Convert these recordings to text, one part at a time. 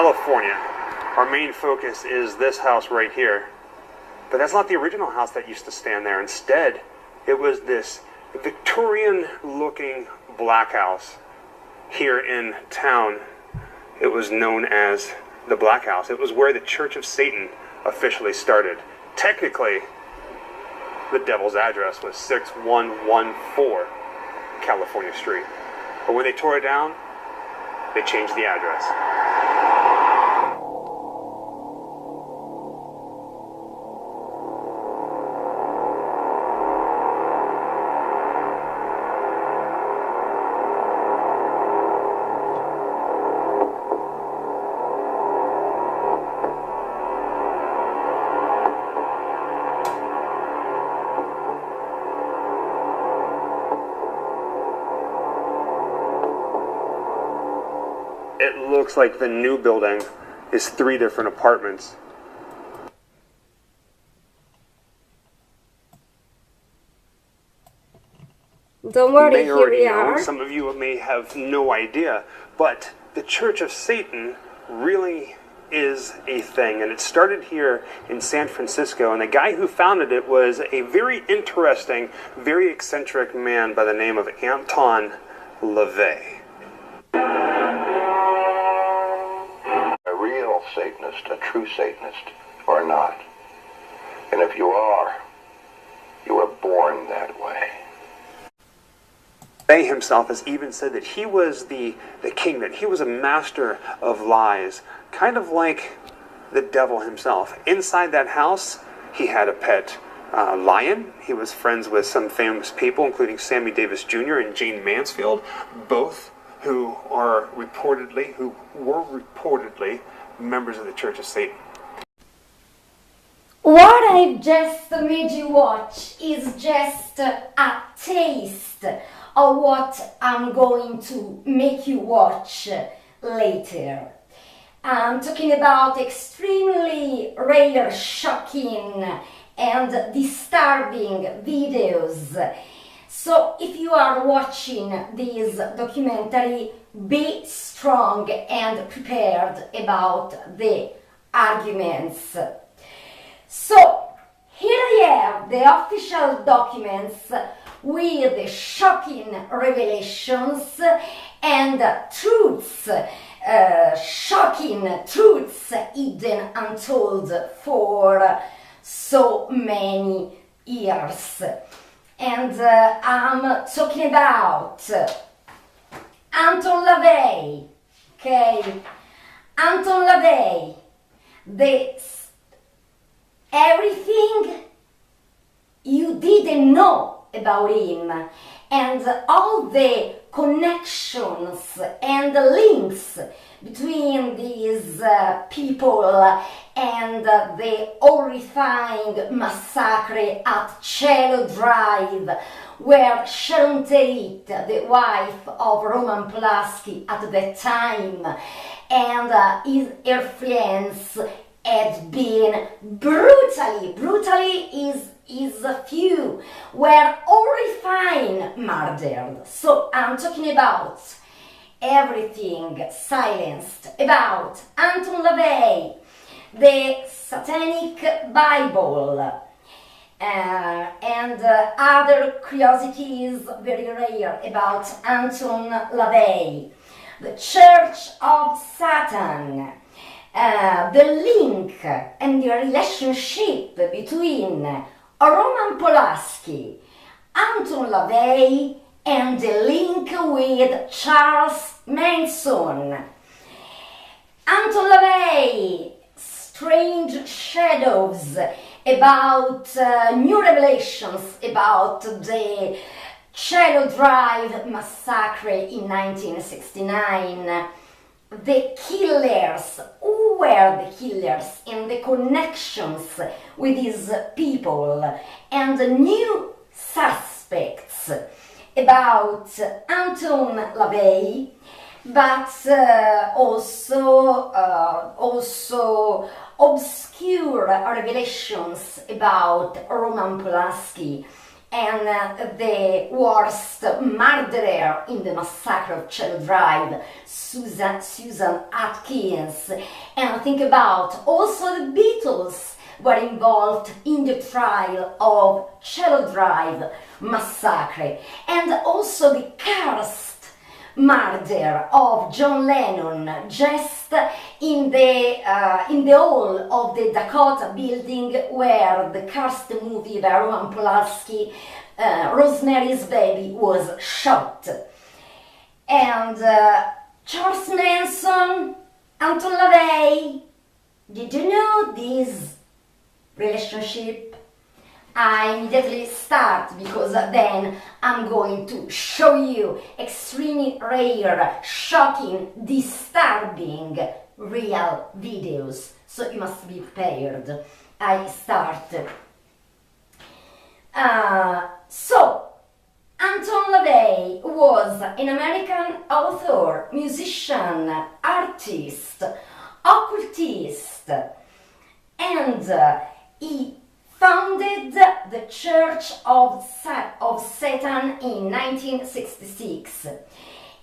California. Our main focus is this house right here. But that's not the original house that used to stand there. Instead, it was this Victorian-looking black house here in town. It was known as the Black House. It was where the Church of Satan officially started. Technically, the devil's address was 6114 California Street. But when they tore it down, they changed the address. It looks like the new building is 3 different apartments. Don't worry, here we are. Some of you may have no idea, but the Church of Satan really is a thing, and it started here in San Francisco, and the guy who founded it was a very interesting, very eccentric man by the name of Anton LaVey. Satanist, a true Satanist, or not. And if you are, you were born that way. LaVey himself has even said that he was the king, that he was a master of lies, kind of like the devil himself. Inside that house, he had a pet lion. He was friends with some famous people, including Sammy Davis Jr. and Jayne Mansfield, both who were reportedly members of the Church of Satan. What I've just made you watch is just a taste of what I'm going to make you watch later. I'm talking about extremely rare, shocking and disturbing videos. So if you are watching this documentary, be strong and prepared about the arguments. So here I have the official documents with the shocking revelations and truths, shocking truths hidden untold for so many years. And I'm talking about Anton LaVey, okay? Anton LaVey, everything you didn't know about him, and all the connections and the links between these people and the horrifying massacre at Cielo Drive, where Sharon Tate, the wife of Roman Polanski at that time, and her friends had been brutally is a few, were horrifying murdered. So I'm talking about everything silenced about Anton LaVey, the Satanic Bible, and other curiosities very rare about Anton LaVey, the Church of Satan, the link and the relationship between Roman Polanski, Anton LaVey, and the link with Charles Manson. Anton LaVey, strange shadows about new revelations about the Cielo Drive massacre in 1969. The killers, who were the killers, and the connections with these people, and the new suspects about Anton LaVey, but also obscure revelations about Roman Polanski and the worst murderer in the massacre of Cielo Drive, Susan Atkins. And think about also the Beatles were involved in the trial of Cielo Drive massacre, and also the cursed murder of John Lennon just in the hall of the Dakota building where the cursed movie by Roman Polanski, Rosemary's Baby, was shot. And Charles Manson, Anton LaVey, did you know this relationship? I immediately start because then I'm going to show you extremely rare, shocking, disturbing real videos. So you must be prepared. I start. So, Anton LaVey was an American author, musician, artist, occultist, and he founded the Church of Satan in 1966.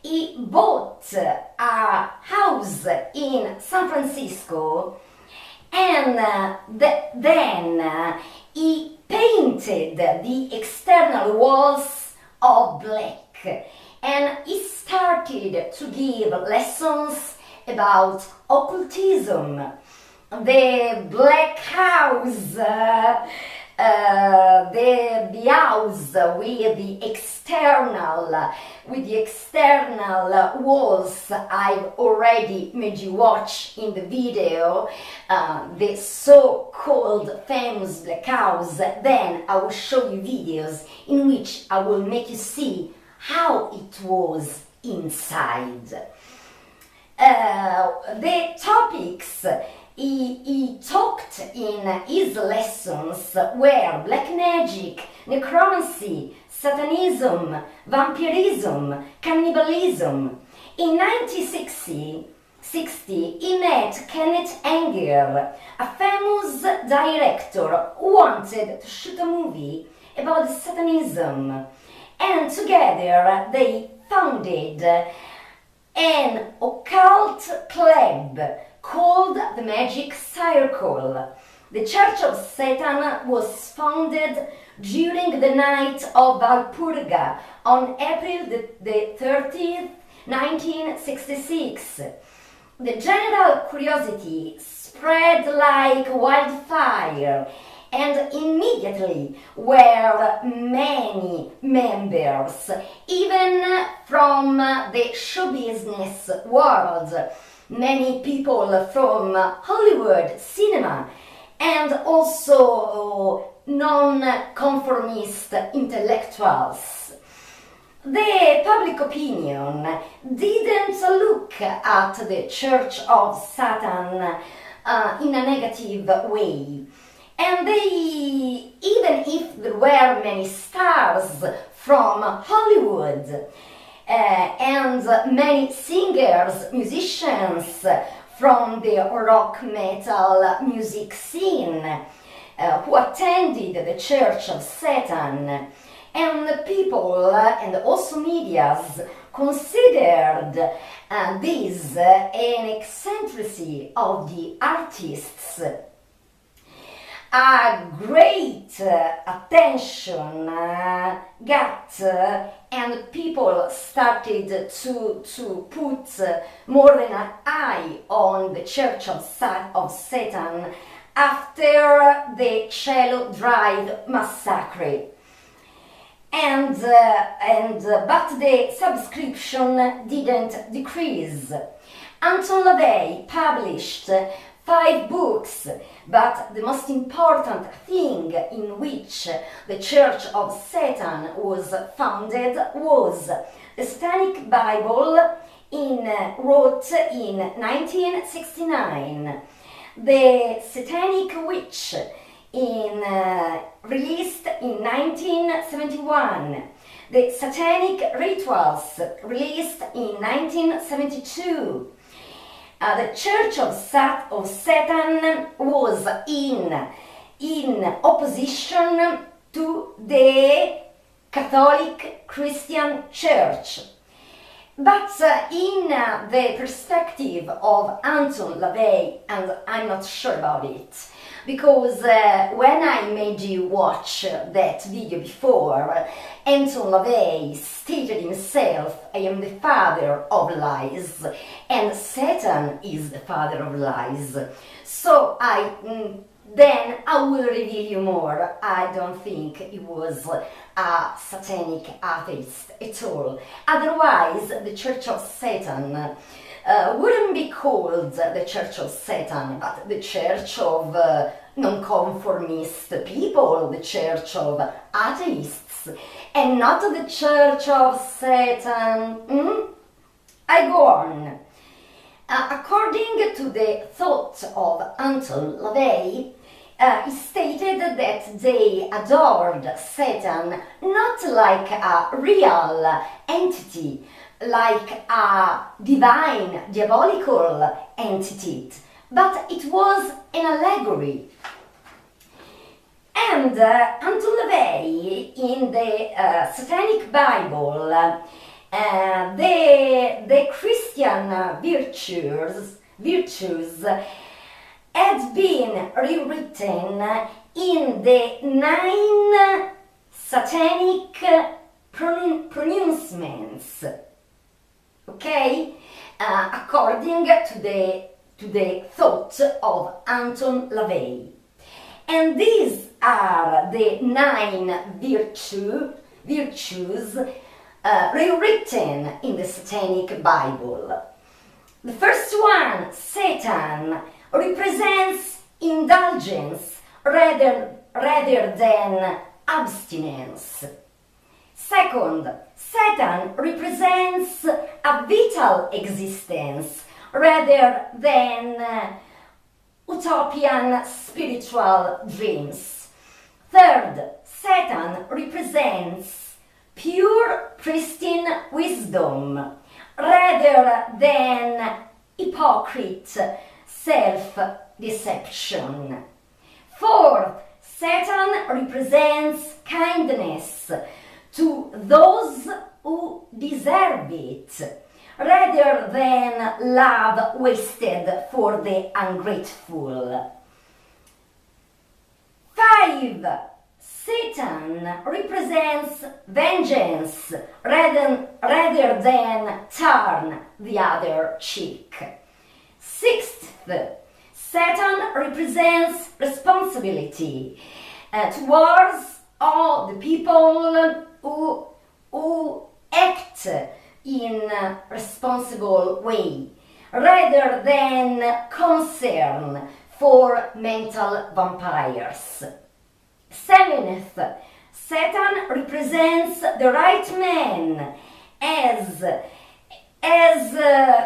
He bought a house in San Francisco, and then he painted the external walls of black, and he started to give lessons about occultism. The black house, the house with the external walls I've already made you watch in the video, the so-called famous black house. Then I will show you videos in which I will make you see how it was inside. The topics he talked in his lessons were black magic, necromancy, Satanism, vampirism, cannibalism. In 1960, he met Kenneth Anger, a famous director who wanted to shoot a movie about Satanism, and together they founded an occult club called the Magic Circle. The Church of Satan was founded during the night of Walpurga on April the 30th, 1966. The general curiosity spread like wildfire, and immediately were many members, even from the show business world. Many people from Hollywood cinema, and also non-conformist intellectuals. The public opinion didn't look at the Church of Satan in a negative way, and even if there were many stars from Hollywood, and many singers, musicians from the rock metal music scene who attended the Church of Satan, and the people and also medias considered this an eccentricity of the artists. A great attention got, and people started to put more than an eye on the Church of Satan after the Cielo Drive massacre. But the subscription didn't decrease. Anton LaVey published 5 books, but the most important thing in which the Church of Satan was founded was the Satanic Bible wrote in 1969, the Satanic Witch released in 1971, the Satanic Rituals released in 1972. The Church of Satan was in opposition to the Catholic Christian Church. But in the perspective of Anton LaVey, and I'm not sure about it, because when I made you watch that video before, Anton LaVey stated himself, I am the father of lies, and Satan is the father of lies. So then I will reveal you more. I don't think he was a satanic atheist at all. Otherwise, the Church of Satan wouldn't be called the Church of Satan, but the Church of nonconformist people, the Church of atheists, and not the Church of Satan. I go on. According to the thought of Anton LaVey, he stated that they adored Satan not like a real entity, like a divine, diabolical entity, but it was an allegory. And Anton LaVey, in the Satanic Bible, the Christian virtues had been rewritten in the 9 satanic pronouncements. Okay, according to the thought of Anton LaVey, and these are the 9 virtues rewritten in the Satanic Bible. The first one, Satan, represents indulgence rather than abstinence. Second, Satan represents a vital existence rather than utopian spiritual dreams. Third, Satan represents pure, pristine wisdom rather than hypocrite self-deception. Fourth, Satan represents kindness to those who deserve it, rather than love wasted for the ungrateful. 5. Satan represents vengeance rather than turn the other cheek. 6th, Satan represents responsibility towards all the people who act in a responsible way, rather than concern for mental vampires. 7th, Satan represents the right man as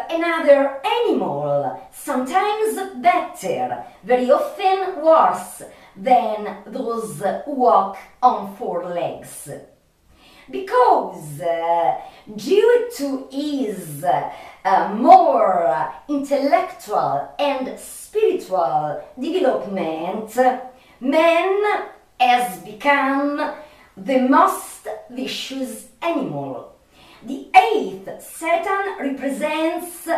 another animal, sometimes better, very often worse than those who walk on 4 legs. Because due to his more intellectual and spiritual development, man has become the most vicious animal. The 8th, Satan represents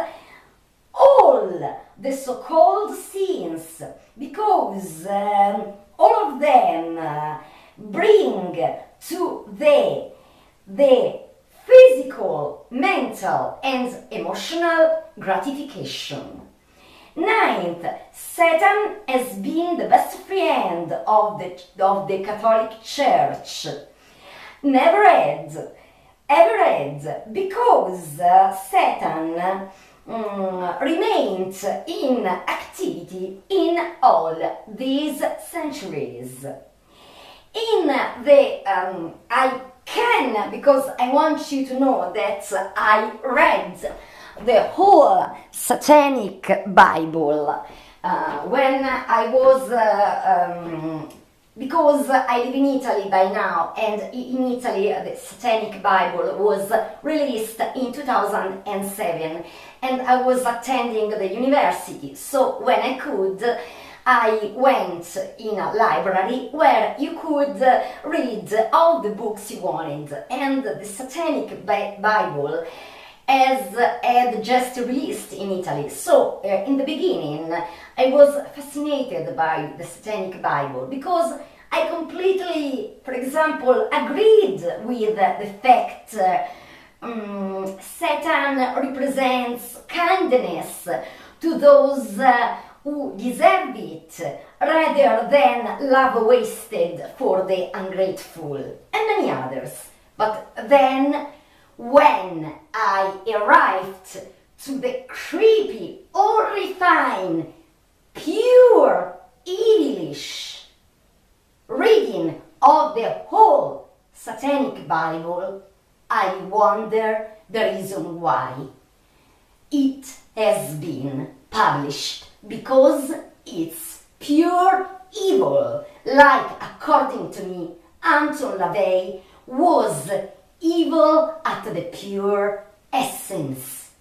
all the so-called sins, because all of them bring to the physical, mental and emotional gratification. 9th, Satan has been the best friend of the Catholic Church. Never had, because Satan remained in activity in all these centuries. Because I want you to know that I read the whole Satanic Bible when I was, because I live in Italy by now, and in Italy the Satanic Bible was released in 2007, and I was attending the university, so when I could, I went in a library where you could read all the books you wanted, and the Satanic Bible had just released in Italy. So in the beginning I was fascinated by the Satanic Bible because I completely, for example, agreed with the fact Satan represents kindness to those who deserve it, rather than love wasted for the ungrateful, and many others. But then, when I arrived to the creepy, horrifying, pure, evilish reading of the whole Satanic Bible, I wonder the reason why it has been published, because it's pure evil, like, according to me, Anton LaVey was evil at the pure essence.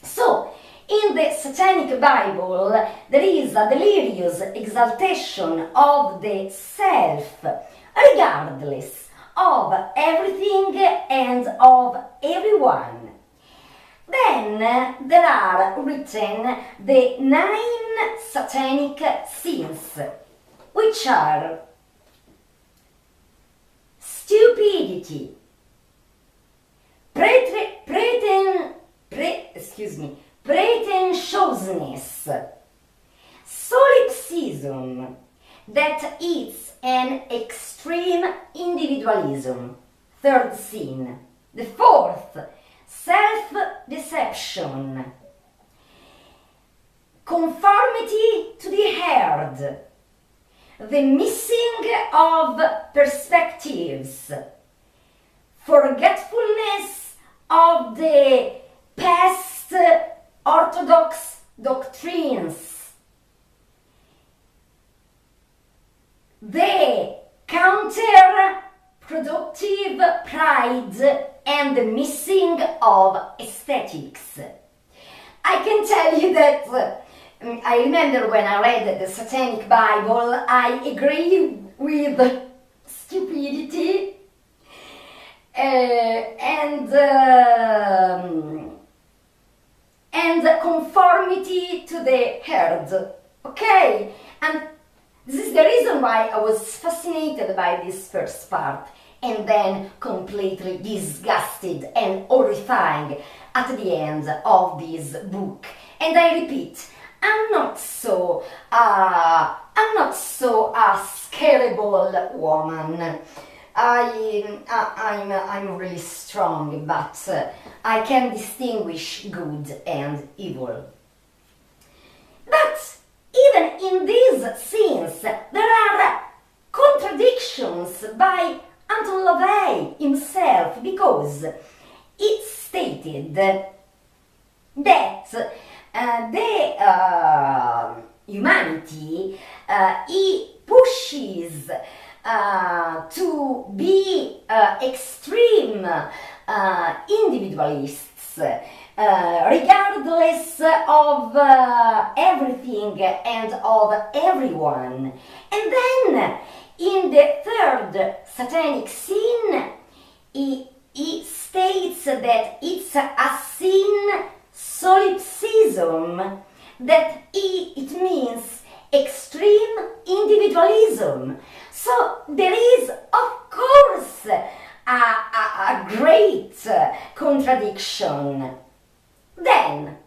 So, in the Satanic Bible, there is a delirious exaltation of the self, regardless of everything and of everyone. Then there are written the 9 satanic sins, which are stupidity, pretentiousness, solipsism, that is an extreme individualism, 3rd sin. The 4th, self-deception, conformity to the herd, the missing of perspectives, forgetfulness of the past orthodox doctrines, the counterproductive pride, and the missing of aesthetics. I can tell you that I remember when I read the Satanic Bible, I agree with stupidity and conformity to the herd. Okay? And this is the reason why I was fascinated by this first part, and then completely disgusted and horrifying at the end of this book. And I repeat, I'm not so a scareable woman. I'm really strong, but I can distinguish good and evil. But even in these scenes, there are contradictions by Anton LaVey himself, because it stated that humanity he pushes to be extreme individualists, regardless of everything and of everyone. And then in the 3rd satanic sin, he states that it's a sin solipsism, that it means extreme individualism. So there is, of course, a great contradiction. Then,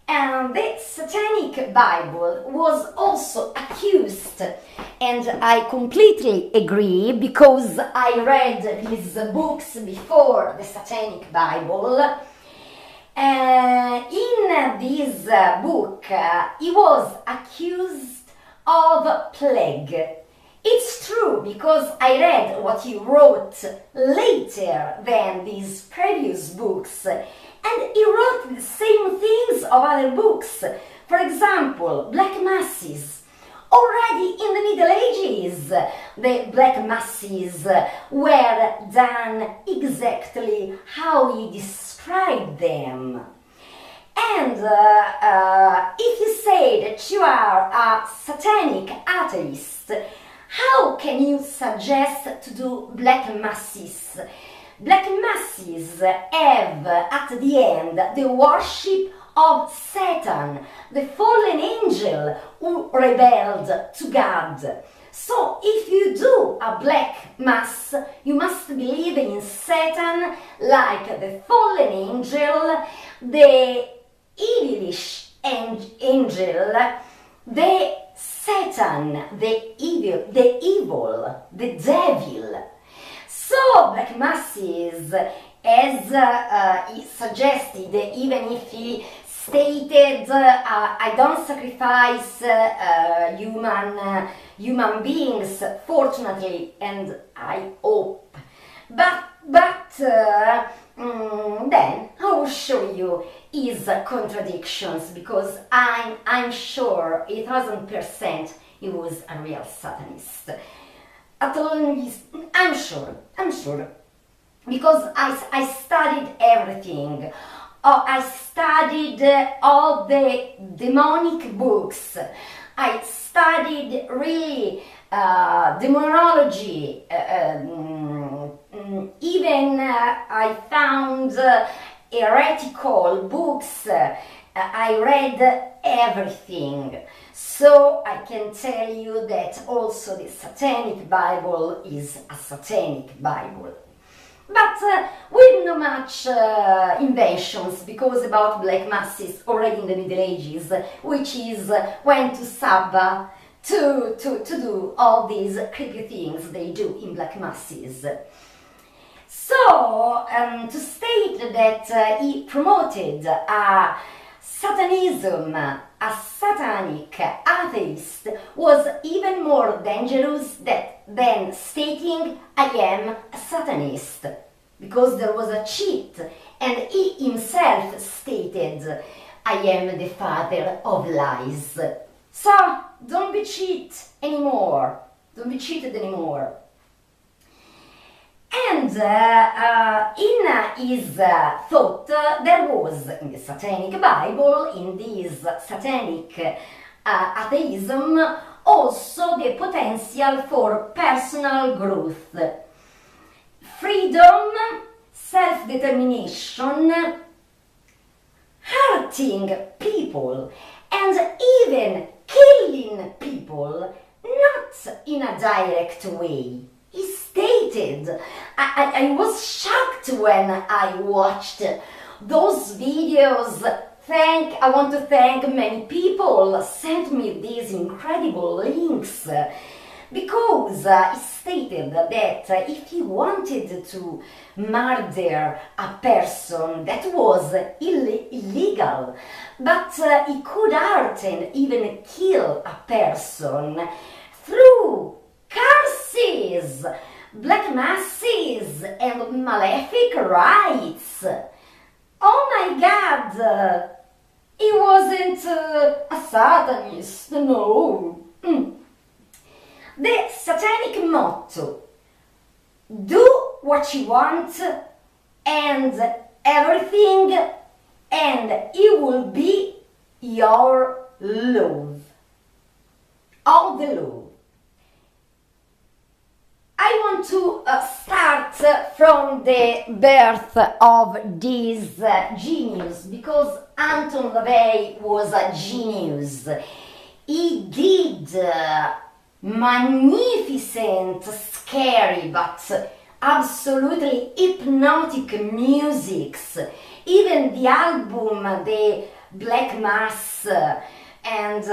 the Satanic Bible was also accused, and I completely agree, because I read his books before the Satanic Bible. In this book, he was accused of plague. It's true, because I read what he wrote later than these previous books, and he wrote the same things of other books. For example, Black Masses. Already in the Middle Ages, the Black Masses were done exactly how he described them. And if he said that you are a satanic atheist, how can you suggest to do black masses? Black masses have at the end the worship of Satan, the fallen angel who rebelled to God. So if you do a black mass, you must believe in Satan like the fallen angel, the evilish angel, the Satan, the evil, the devil. So black masses, as he suggested, even if he stated, I don't sacrifice human beings, fortunately, and I hope. But then I will show you his contradictions, because I'm sure 1000% he was a real Satanist. At least I'm sure, because I studied everything. I studied all the demonic books. I studied really demonology. Even I found heretical books. I read everything. So I can tell you that also the Satanic Bible is a Satanic Bible. But with no much inventions, because about black masses already in the Middle Ages, which is went to Sabbath to do all these creepy things they do in black masses. So, to state that he promoted Satanism, a satanic atheist, was even more dangerous than stating I am a Satanist, because there was a cheat, and he himself stated I am the father of lies. So don't be cheated anymore. Don't be cheated anymore. And in his thought, there was in the Satanic Bible, in this satanic atheism, also the potential for personal growth, freedom, self-determination, hurting people, and even killing people, not in a direct way. He stated, I was shocked when I watched those videos. I want to thank many people sent me these incredible links, because he stated that if he wanted to murder a person, that was illegal, but he could hurt and even kill a person through curses, black masses, and malefic rites. Oh my God, he wasn't a Satanist, no. The Satanic motto, do what you want and everything, and it will be your love. All the love. I want to start from the birth of this genius, because Anton LaVey was a genius. He did magnificent, scary, but absolutely hypnotic musics. Even the album, the Black Mass, and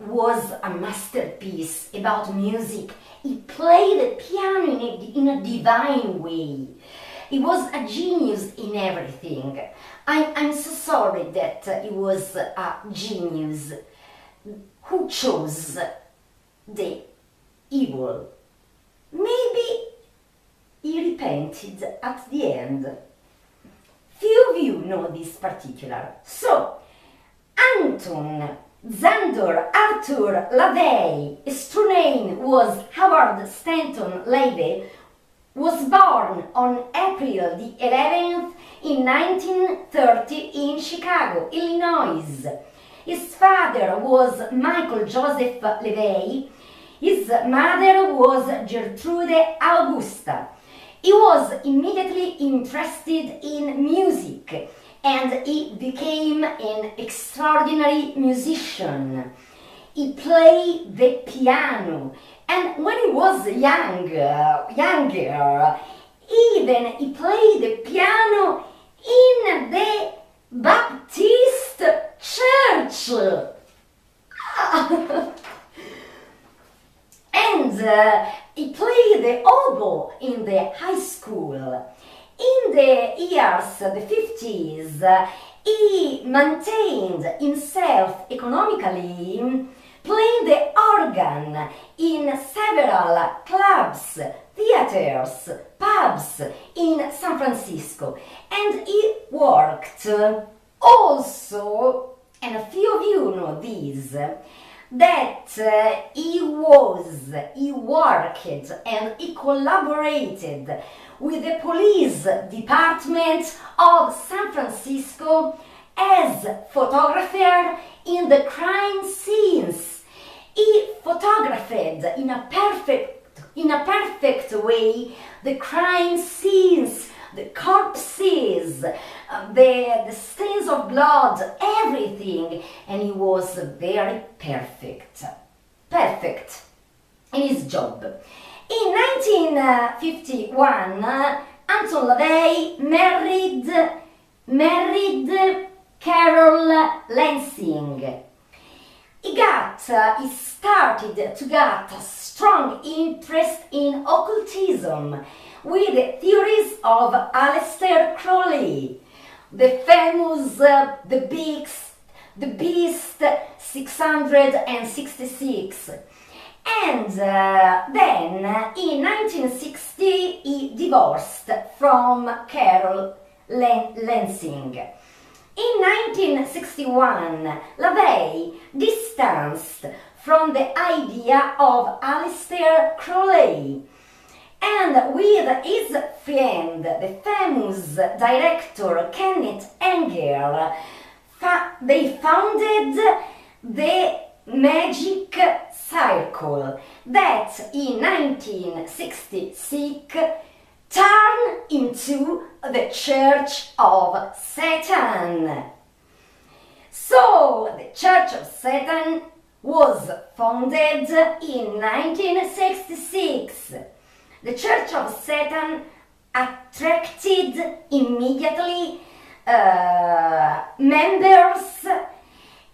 was a masterpiece about music. He played the piano in a divine way. He was a genius in everything. I'm so sorry that he was a genius who chose the evil. Maybe he repented at the end. Few of you know this particular. So, Anton Zandor Arthur LaVey, his true name was Howard Stanton LaVey, was born on April the 11th in 1930 in Chicago, Illinois. His father was Michael Joseph LaVey. His mother was Gertrude Augusta. He was immediately interested in music and he became an extraordinary musician. He played the piano, and when he was younger, even he played the piano in the Baptist church. And he played the oboe in the high school. In the years, the 50s, he maintained himself economically, playing the organ in several clubs, theaters, pubs in San Francisco. And he worked also, and a few of you know this, that he worked and he collaborated with the police department of San Francisco as photographer in the crime scenes. He photographed in a perfect way the crime scenes, the corpses, the stains of blood, everything, and he was very perfect in his job. In 1951, Anton LaVey married Carol Lansing. He started to get a strong interest in occultism with the theories of Aleister Crowley, the famous the Beast 666. And then in 1960 he divorced from Carol Lansing. In 1961, LaVey distanced from the idea of Aleister Crowley, and with his friend, the famous director Kenneth Anger, they founded the Magic Circle that in 1966 turned into the Church of Satan. So the Church of Satan was founded in 1966. The Church of Satan attracted immediately members,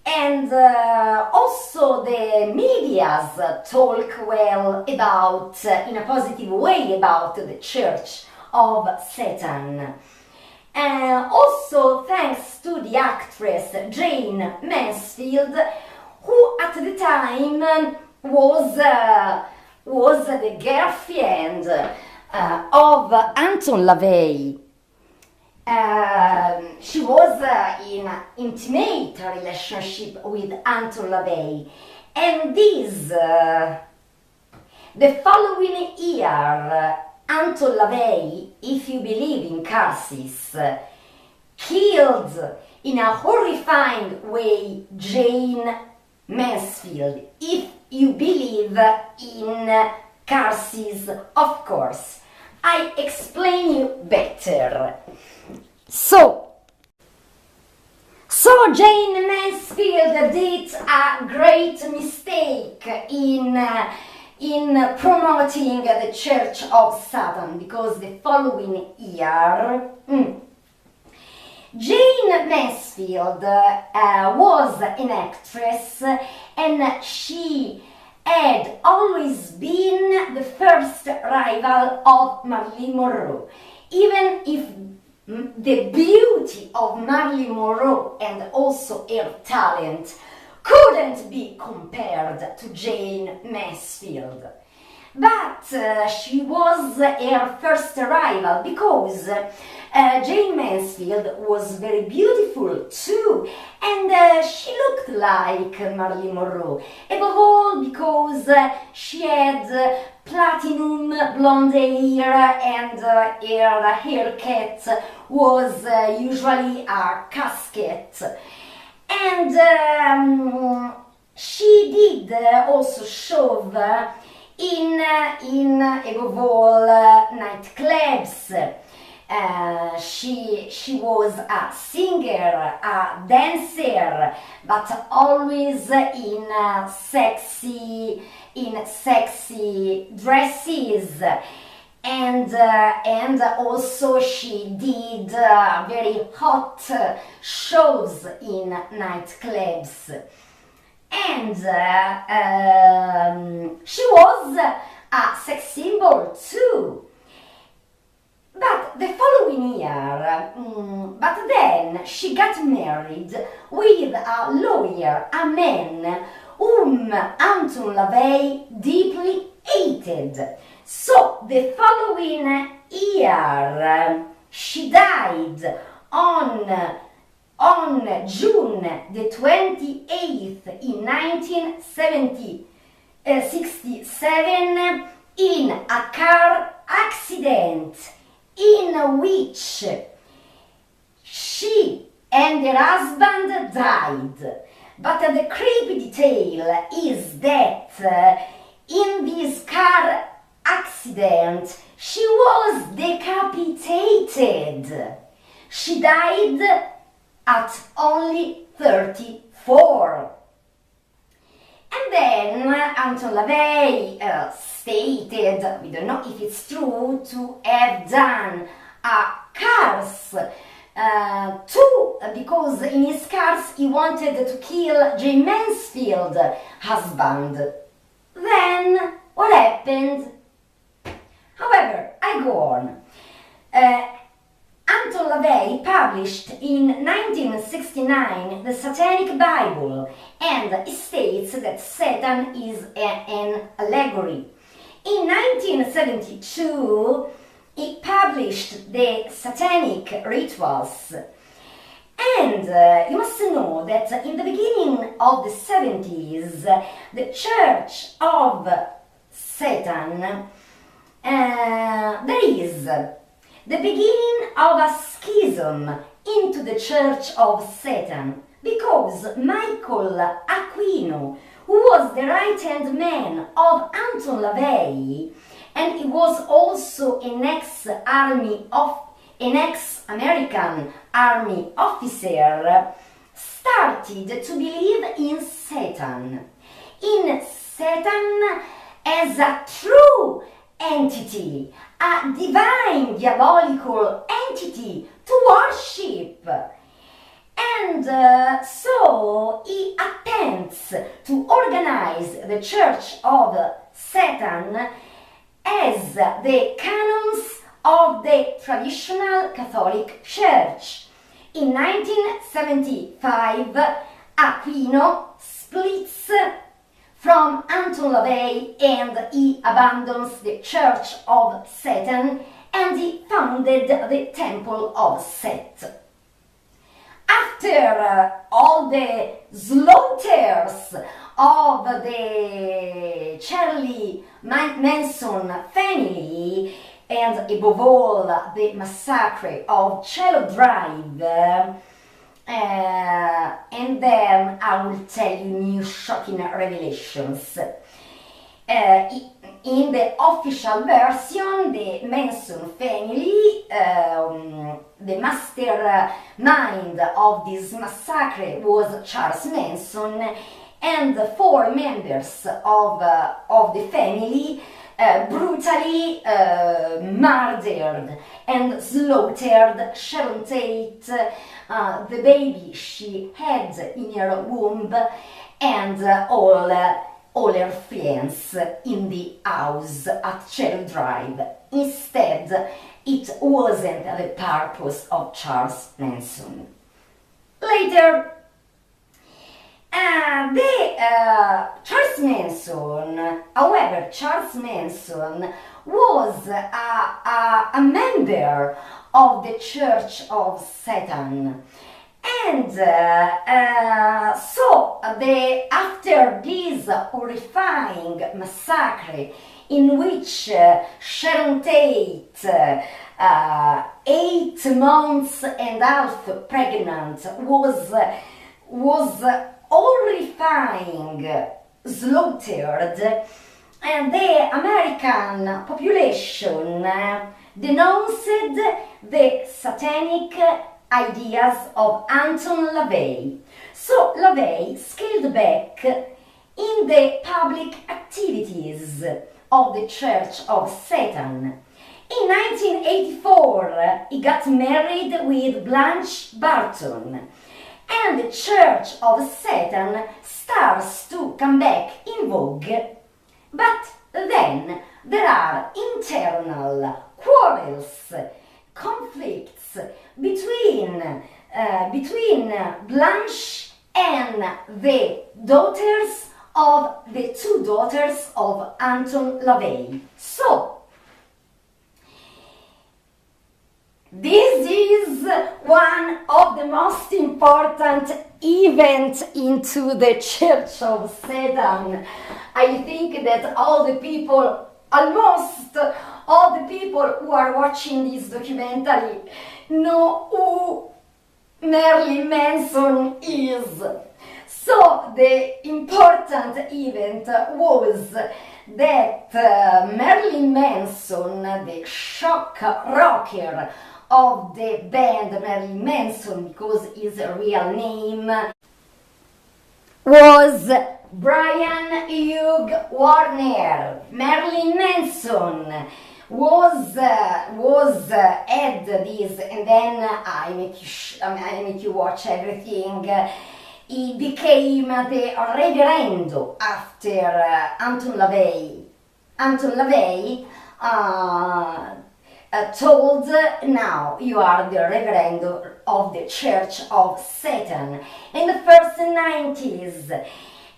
and also the medias talk well about, in a positive way, about the Church of Satan. Also thanks to the actress Jayne Mansfield, who at the time was the girlfriend of Anton LaVey. She was in an intimate relationship with Anton LaVey, and the following year, Anton LaVey, if you believe in curses, killed in a horrifying way Jayne Mansfield. If you believe in curses, of course. I explain you better. So Jayne Mansfield did a great mistake in promoting the Church of Satan, because the following year Jayne Mansfield was an actress, and she had always been the first rival of Marilyn Monroe, even if the beauty of Marilyn Monroe and also her talent couldn't be compared to Jayne Mansfield. But she was her first rival because Jayne Mansfield was very beautiful too, and she looked like Marilyn Monroe, above all because she had platinum blonde hair, and her haircut was usually a casket. And she did also show in above all nightclubs. She was a singer, a dancer, but always in sexy dresses, and also she did very hot shows in nightclubs. And she was a sex symbol too. But the following year, but then she got married with a lawyer, a man whom Anton LaVey deeply hated. So the following year, she died on June the 28th in 1967 in a car accident in which she and her husband died. But the creepy detail is that in this car accident she was decapitated. She died at only 34. And then Anton LaVey stated, we don't know if it's true, to have done cars because in his cars he wanted to kill Jayne Mansfield, husband. Then what happened? However, I go on. Anton LaVey published in 1969 the Satanic Bible, and it states that Satan is an allegory. In 1972, he published the Satanic Rituals. And you must know that in the beginning of the 70s, the Church of Satan, there is the beginning of a schism into the Church of Satan, because Michael Aquino, who was the right-hand man of Anton LaVey, and he was also an ex-American army officer, started to believe in Satan as a true entity, a divine diabolical entity to worship. And so he attempts to organize the Church of Satan as the canons of the traditional Catholic Church. In 1975, Aquino splits from Anton LaVey and he abandons the Church of Satan and he founded the Temple of Set. After all the slaughters of the Charlie Manson family, and above all the massacre of Cielo Drive, and then I will tell you new shocking revelations. In the official version, the Manson family, the mastermind of this massacre was Charles Manson, and the 4 members of the family brutally murdered and slaughtered Sharon Tate, the baby she had in her womb, and all her friends in the house at Cielo Drive. Instead, it wasn't the purpose of Charles Manson. Later, Charles Manson was a member of the Church of Satan, and so after this horrifying massacre in which Sharon Tate, 8 months and a half pregnant, was horrifying, slaughtered, and the American population denounced the satanic ideas of Anton LaVey. So LaVey scaled back in the public activities of the Church of Satan. In 1984, he got married with Blanche Barton, and the Church of Satan starts to come back in vogue. But then there are internal quarrels, conflicts between Blanche and the two daughters of Anton LaVey. So this is one of the most important events into the Church of Satan. I think that almost all the people who are watching this documentary know who Marilyn Manson is. So the important event was that Marilyn Manson, the shock rocker of the band Marilyn Manson, because his real name was Brian Hugh Warner. Marilyn Manson had this, and then I make you watch everything. He became the reverendo after Anton LaVey. Anton LaVey told, now you are the reverendo of the Church of Satan in the first 90s.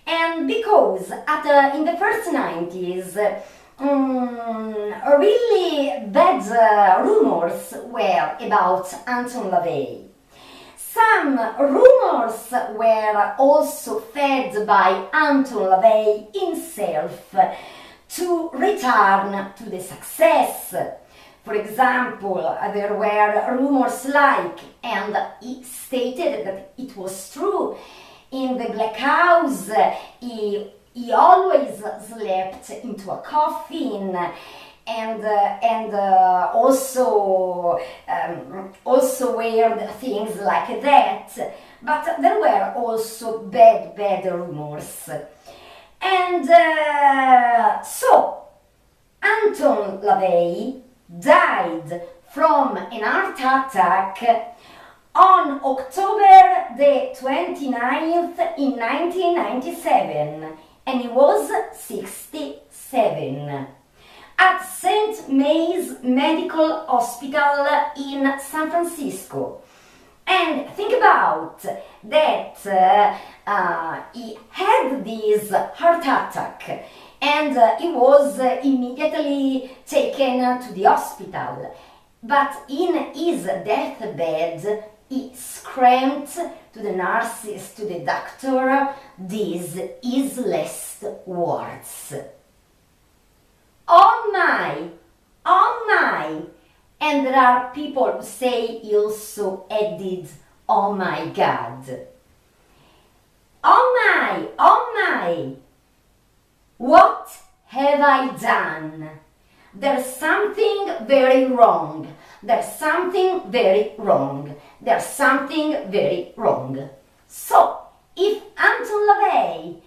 And because in the first 90s, really bad rumors were about Anton LaVey. Some rumors were also fed by Anton LaVey himself to return to the success. For example, there were rumors like, and he stated that it was true, in the Black House he always slept into a coffin, and also weird things like that. But there were also bad rumors. And so Anton LaVey died from an heart attack on October the 29th in 1997, and he was 67. At St. May's Medical Hospital in San Francisco. And think about that, he had this heart attack, and he was immediately taken to the hospital. But in his deathbed, he screamed to the nurses, to the doctor, these his last words. Oh my! And there are people who say he also added, oh my God. Oh my! What have I done? There's something very wrong. There's something very wrong. There's something very wrong. So, if Anton LaVey,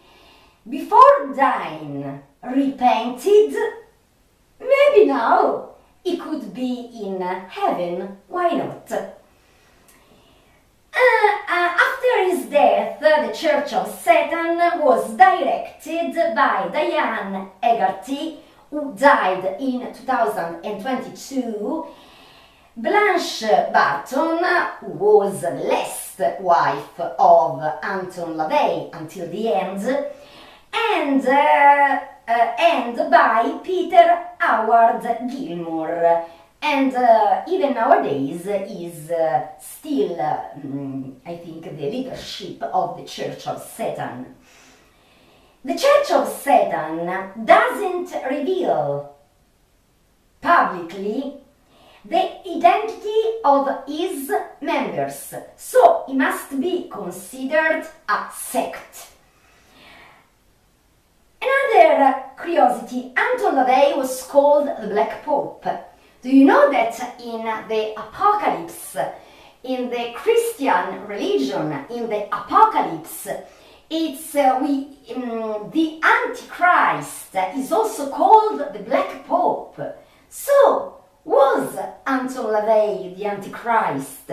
before dying, repented, maybe now he could be in heaven. Why not? After his death, the Church of Satan was directed by Diane Hegarty, who died in 2022. Blanche Barton, who was the last wife of Anton LaVey until the end, and by Peter Howard Gilmore, and even nowadays is still, I think, the leadership of the Church of Satan. The Church of Satan doesn't reveal publicly the identity of his members, so he must be considered a sect. Another curiosity, Anton LaVey was called the Black Pope. Do you know that in the Apocalypse, in the Christian religion, in the Apocalypse, it's the Antichrist is also called the Black Pope. So, was Anton LaVey the Antichrist?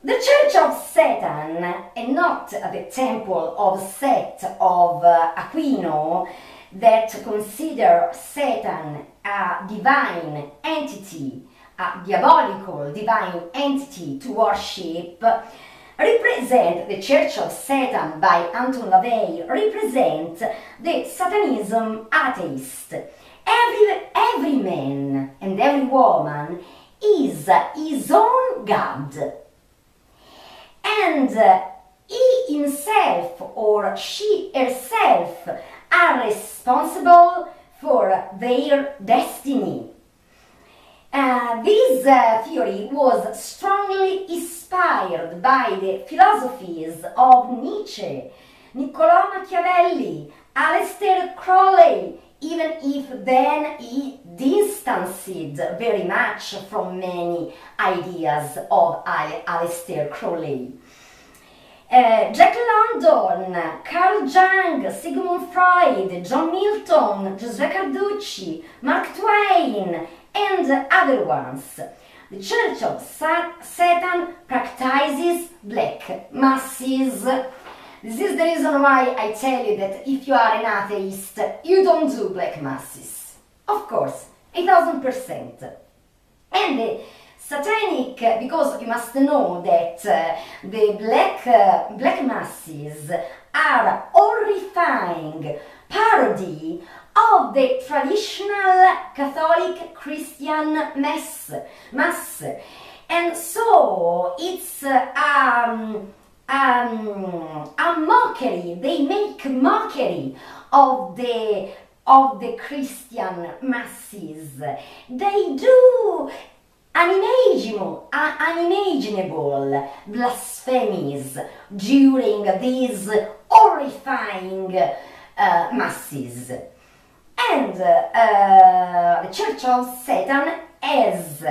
The Church of Satan, and not the Temple of Set of Aquino, that consider Satan a divine entity, a diabolical divine entity to worship, represent the Church of Satan by Anton LaVey, represent the Satanism atheist. Every man and every woman is his own God. And he himself or she herself are responsible for their destiny. This theory was strongly inspired by the philosophies of Nietzsche, Niccolò Machiavelli, Aleister Crowley, even if then he distanced very much from many ideas of Aleister Crowley. Jack London, Carl Jung, Sigmund Freud, John Milton, Giuseppe Carducci, Mark Twain, and other ones. The Church of Satan practices black masses. This is the reason why I tell you that if you are an atheist, you don't do black masses. Of course, 1000%. And the Satanic, because you must know that the black masses are horrifying parody of the traditional Catholic Christian mass. And so it's a mockery. They make mockery of the Christian masses. They do unimaginable blasphemies during these horrifying masses. And the Church of Satan has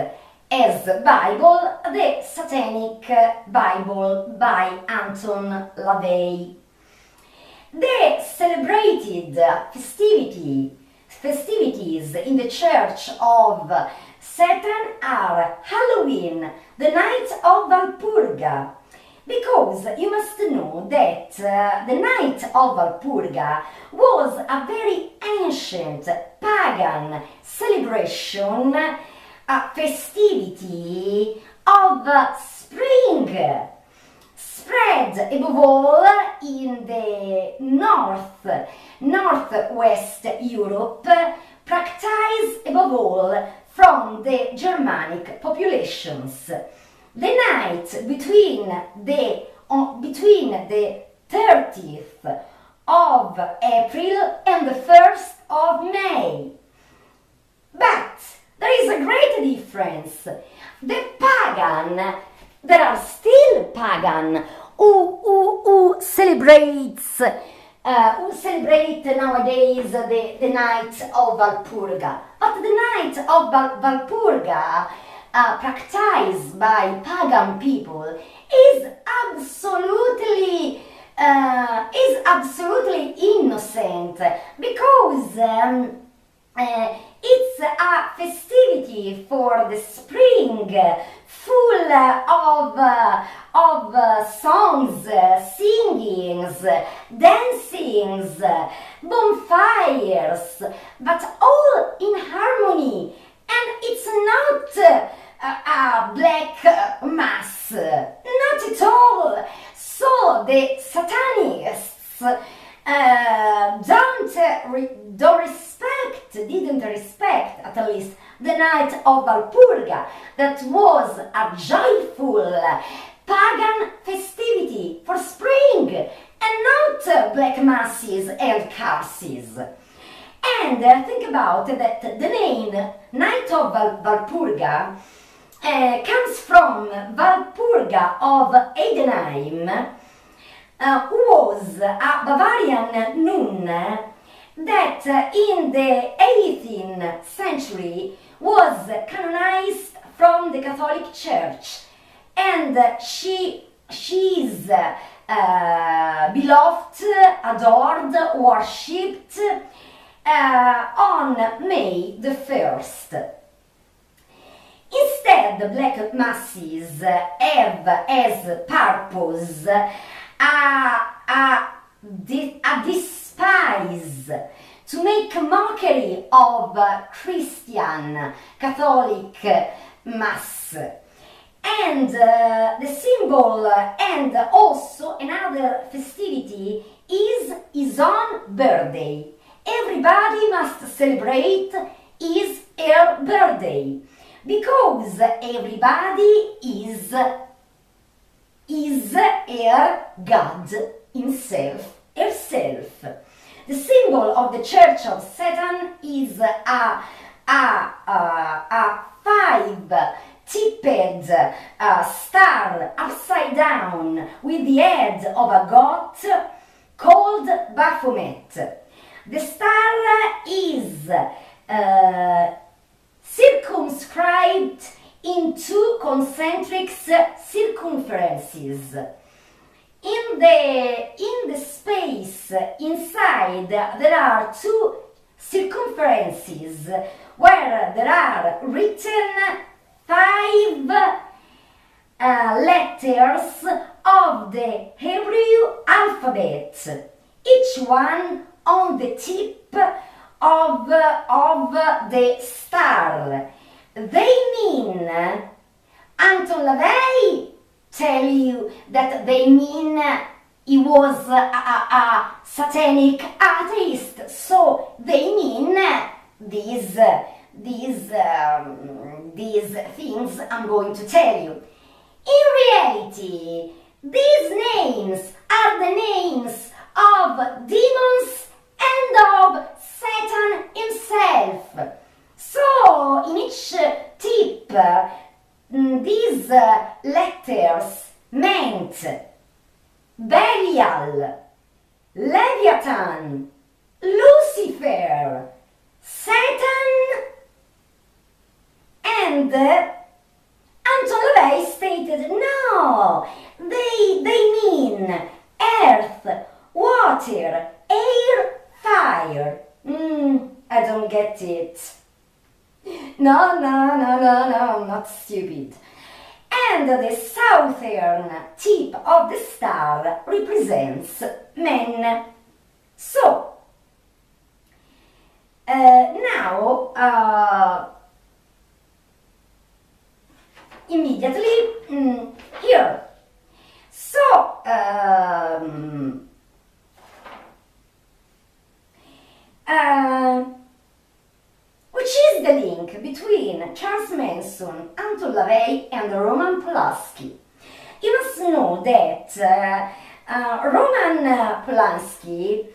Bible, the Satanic Bible by Anton LaVey. The celebrated festivities in the Church of Satan are Halloween, the night of Walpurga, because you must know that the night of Walpurga was a very ancient pagan celebration, a festivity of spring, spread above all in the northwest Europe, practiced above all from the Germanic populations. The night between the 30th of April and the 1st of May. But there is a great difference. The pagan, there are still pagan who celebrate nowadays the night of Walpurga. But the night of Walpurga practiced by pagan people is absolutely innocent, because it's a festivity for the spring, full of songs, singings, dancings, bonfires, but all in harmony. And it's not a black mass, not at all. So the Satanists didn't respect at least the night of Walpurga, that was a joyful pagan festivity for spring, and not black masses and curses. And think about that the name Night of Walpurga comes from Walpurga of Heidenheim, who was a Bavarian nun that in the 18th century was canonized from the Catholic Church, and she is beloved, adored, worshipped on May the 1st. Instead, the Black Masses have as purpose a despise, to make mockery of Christian Catholic Mass. And the symbol and also another festivity is his own birthday. Everybody must celebrate her birthday, because everybody is her God himself, herself. The symbol of the Church of Satan is a five-tipped star upside down with the head of a goat called Baphomet. The star is circumscribed in two concentric circumferences. In the space inside there are two circumferences where there are written 5 letters of the Hebrew alphabet, each one on the tip of the star. They mean, Anton LaVey tell you that they mean he was a satanic atheist, so they mean these things I'm going to tell you. In reality, these names are the names of demons and of Satan himself. So in each tip, these letters meant Belial, Leviathan, Lucifer, Satan, and Anton LaVey stated, no, they mean earth, water, air, fire. I don't get it. No, I'm not stupid. And the southern tip of the star represents men. So, now, immediately here. So, which is the link between Charles Manson, Anton LaVey, and Roman Polanski? You must know that Roman Polanski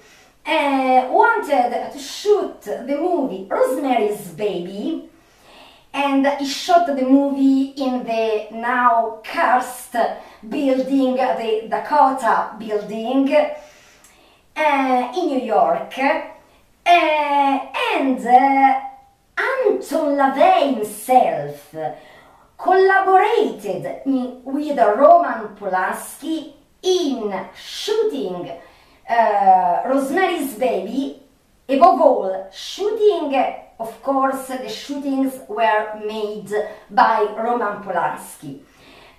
wanted to shoot the movie Rosemary's Baby, and he shot the movie in the now cursed building, the Dakota building in New York, and Anton LaVey himself collaborated with Roman Polanski in shooting Rosemary's Baby. Above all, shooting, of course, the shootings were made by Roman Polanski.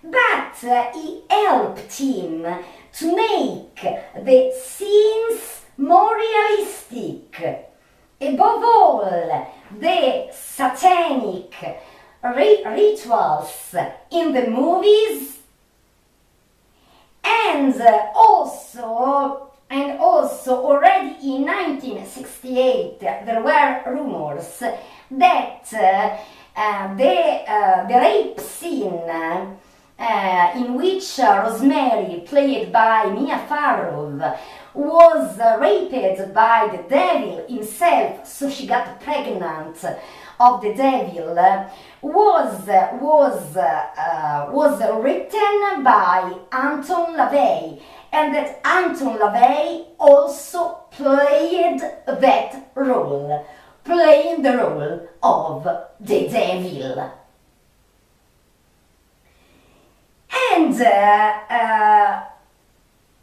But he helped him to make the scenes more realistic. Above all, the satanic rituals in the movies, and also already in 1968 there were rumors that the rape scene in which Rosemary, played by Mia Farrow, was raped by the devil himself, so she got pregnant of the devil, was written by Anton LaVey, and that Anton LaVey also played that role, playing the role of the devil. And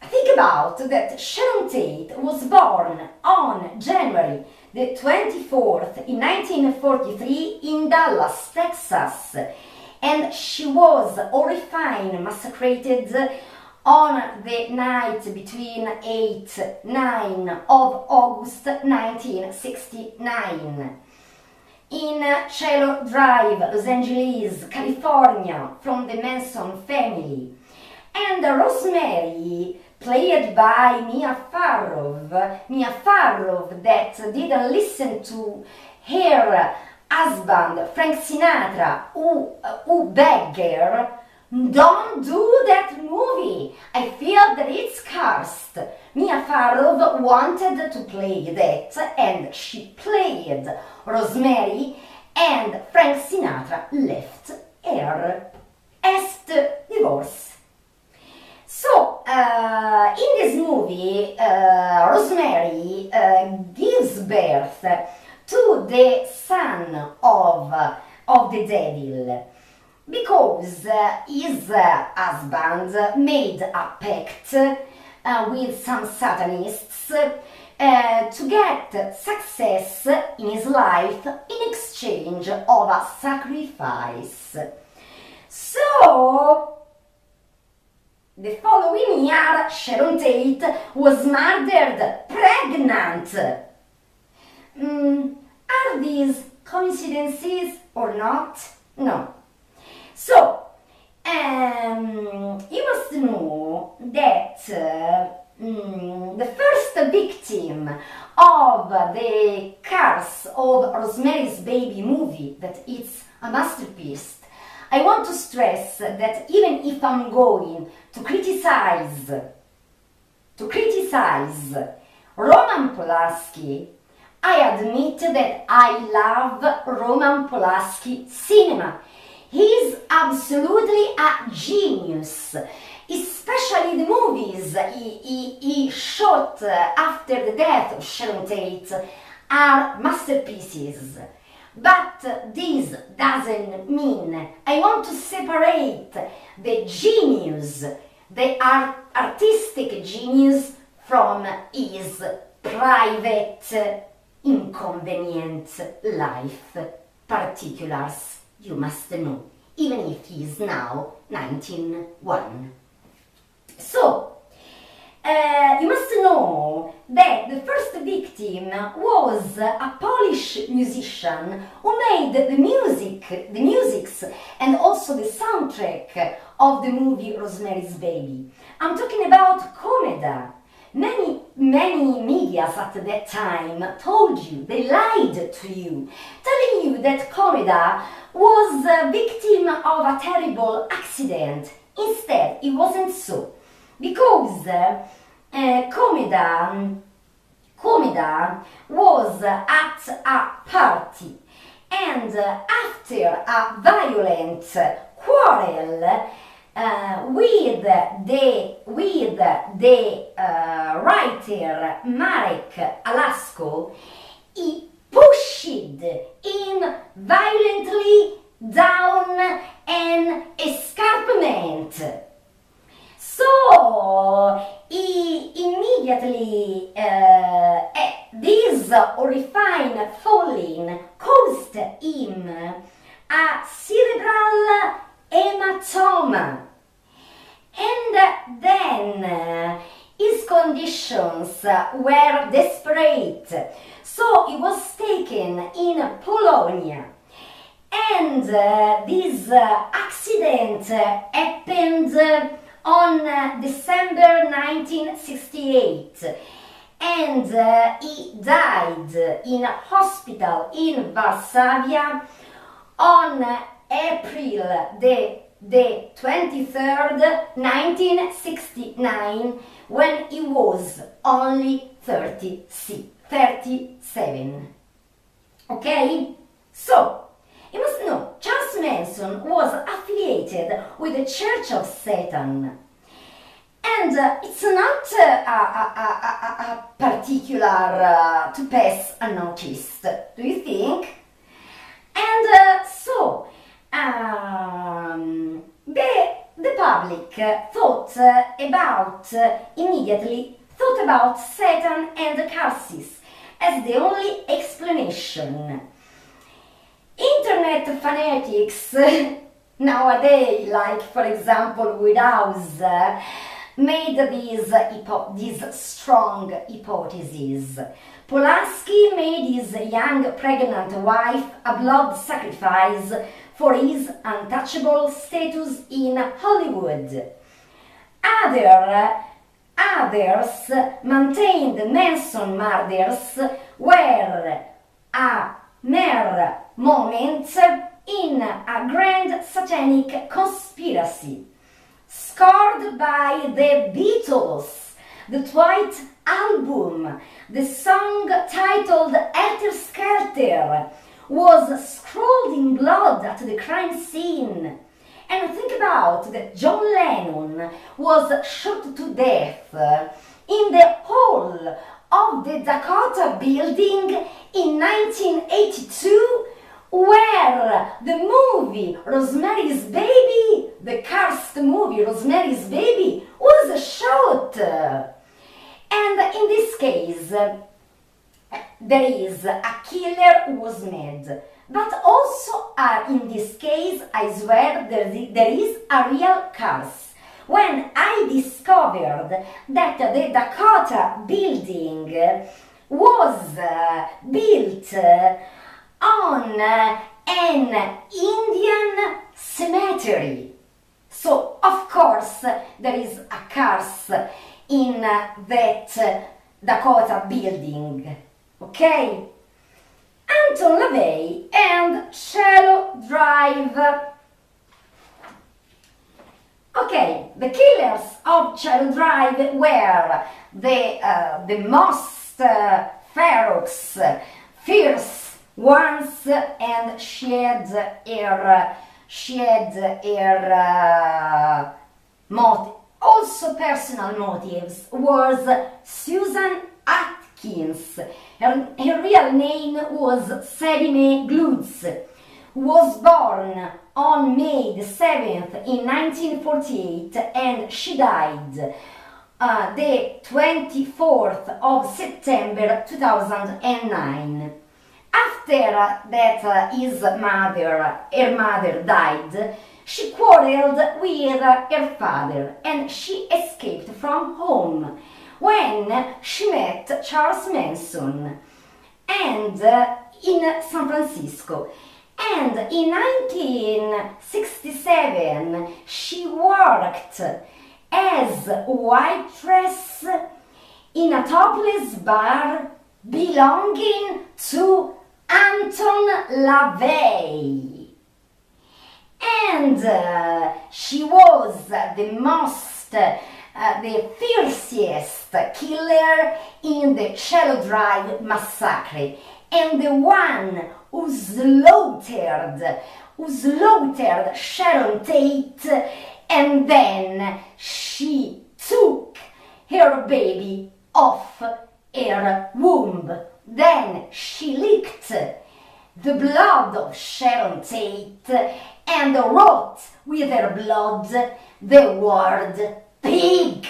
think about that Sharon Tate was born on January the 24th in 1943 in Dallas, Texas, and she was horrifying, massacred on the night between 8-9 of August 1969 in Cielo Drive, Los Angeles, California, from the Manson family. And Rosemary, played by Mia Farrow, that didn't listen to her husband Frank Sinatra, who begged her, don't do that movie, I feel that it's cursed. Mia Farrow wanted to play that, and she played Rosemary, and Frank Sinatra left her, asked divorce. So, in this movie, Rosemary gives birth to the son of the devil, because his husband made a pact with some Satanists to get success in his life in exchange of a sacrifice. So, the following year, Sharon Tate was murdered pregnant. Are these coincidences or not? No. So, you must know that the first victim of the curse of Rosemary's Baby movie, that it's a masterpiece, I want to stress that even if I'm going to criticize Roman Polanski, I admit that I love Roman Polanski cinema. He's absolutely a genius, especially the movies he shot after the death of Sharon Tate are masterpieces. But this doesn't mean I want to separate the genius, the artistic genius, from his private, inconvenient life particulars. You must know, even if he is now 1901. So, you must know that the first victim was a Polish musician who made the musics and also the soundtrack of the movie Rosemary's Baby. I'm talking about Komeda. Many medias at that time told you, they lied to you, telling you that Komeda was a victim of a terrible accident. Instead, it wasn't so, because Komeda was at a party, and after a violent quarrel with the writer Marek Alasko, he pushed him violently down an escarpment. So he immediately, this horrifying falling caused him a cerebral hematoma, and then his conditions were desperate, so he was taken in Polonia, and this accident happened on December 1968, and he died in a hospital in Varsavia on April the the 23rd, 1969, when he was only 37. Okay? So, you must know, Charles Manson was affiliated with the Church of Satan. And it's not a particular to pass unnoticed, do you think? And the public immediately thought about Satan and the curses as the only explanation. Internet fanatics nowadays, like for example with us, made these strong hypotheses. Polanski made his young pregnant wife a blood sacrifice for his untouchable status in Hollywood. Others maintained Manson murders were a mere moment in a grand satanic conspiracy. Scored by the Beatles, the White Album, the song titled Helter Skelter was scrawled in blood at the crime scene. And think about that John Lennon was shot to death in the hall of the Dakota building in 1982, where the movie Rosemary's Baby, the cursed movie Rosemary's Baby, was shot. And in this case, there is a killer who was mad. But also, in this case, I swear, there is a real curse. When I discovered that the Dakota building was built on an Indian cemetery. So, of course, there is a curse in that Dakota building. Okay? Anton LaVey and Cielo Drive. Okay, the killers of Cielo Drive were the most ferocious, fierce ones, and she had her also personal motives. Was Susan Atkins. Her real name was Salime Glutz, who was born on May the 7th in 1948, and she died the 24th of September 2009. After that her mother died, she quarreled with her father and she escaped from home when she met Charles Manson and in San Francisco. And in 1967 she worked as a waitress in a topless bar belonging to Anton LaVey. And she was the fiercest killer in the Cielo Drive massacre, and the one who slaughtered Sharon Tate, and then she took her baby off her womb. Then she licked the blood of Sharon Tate and wrote with her blood the word pig.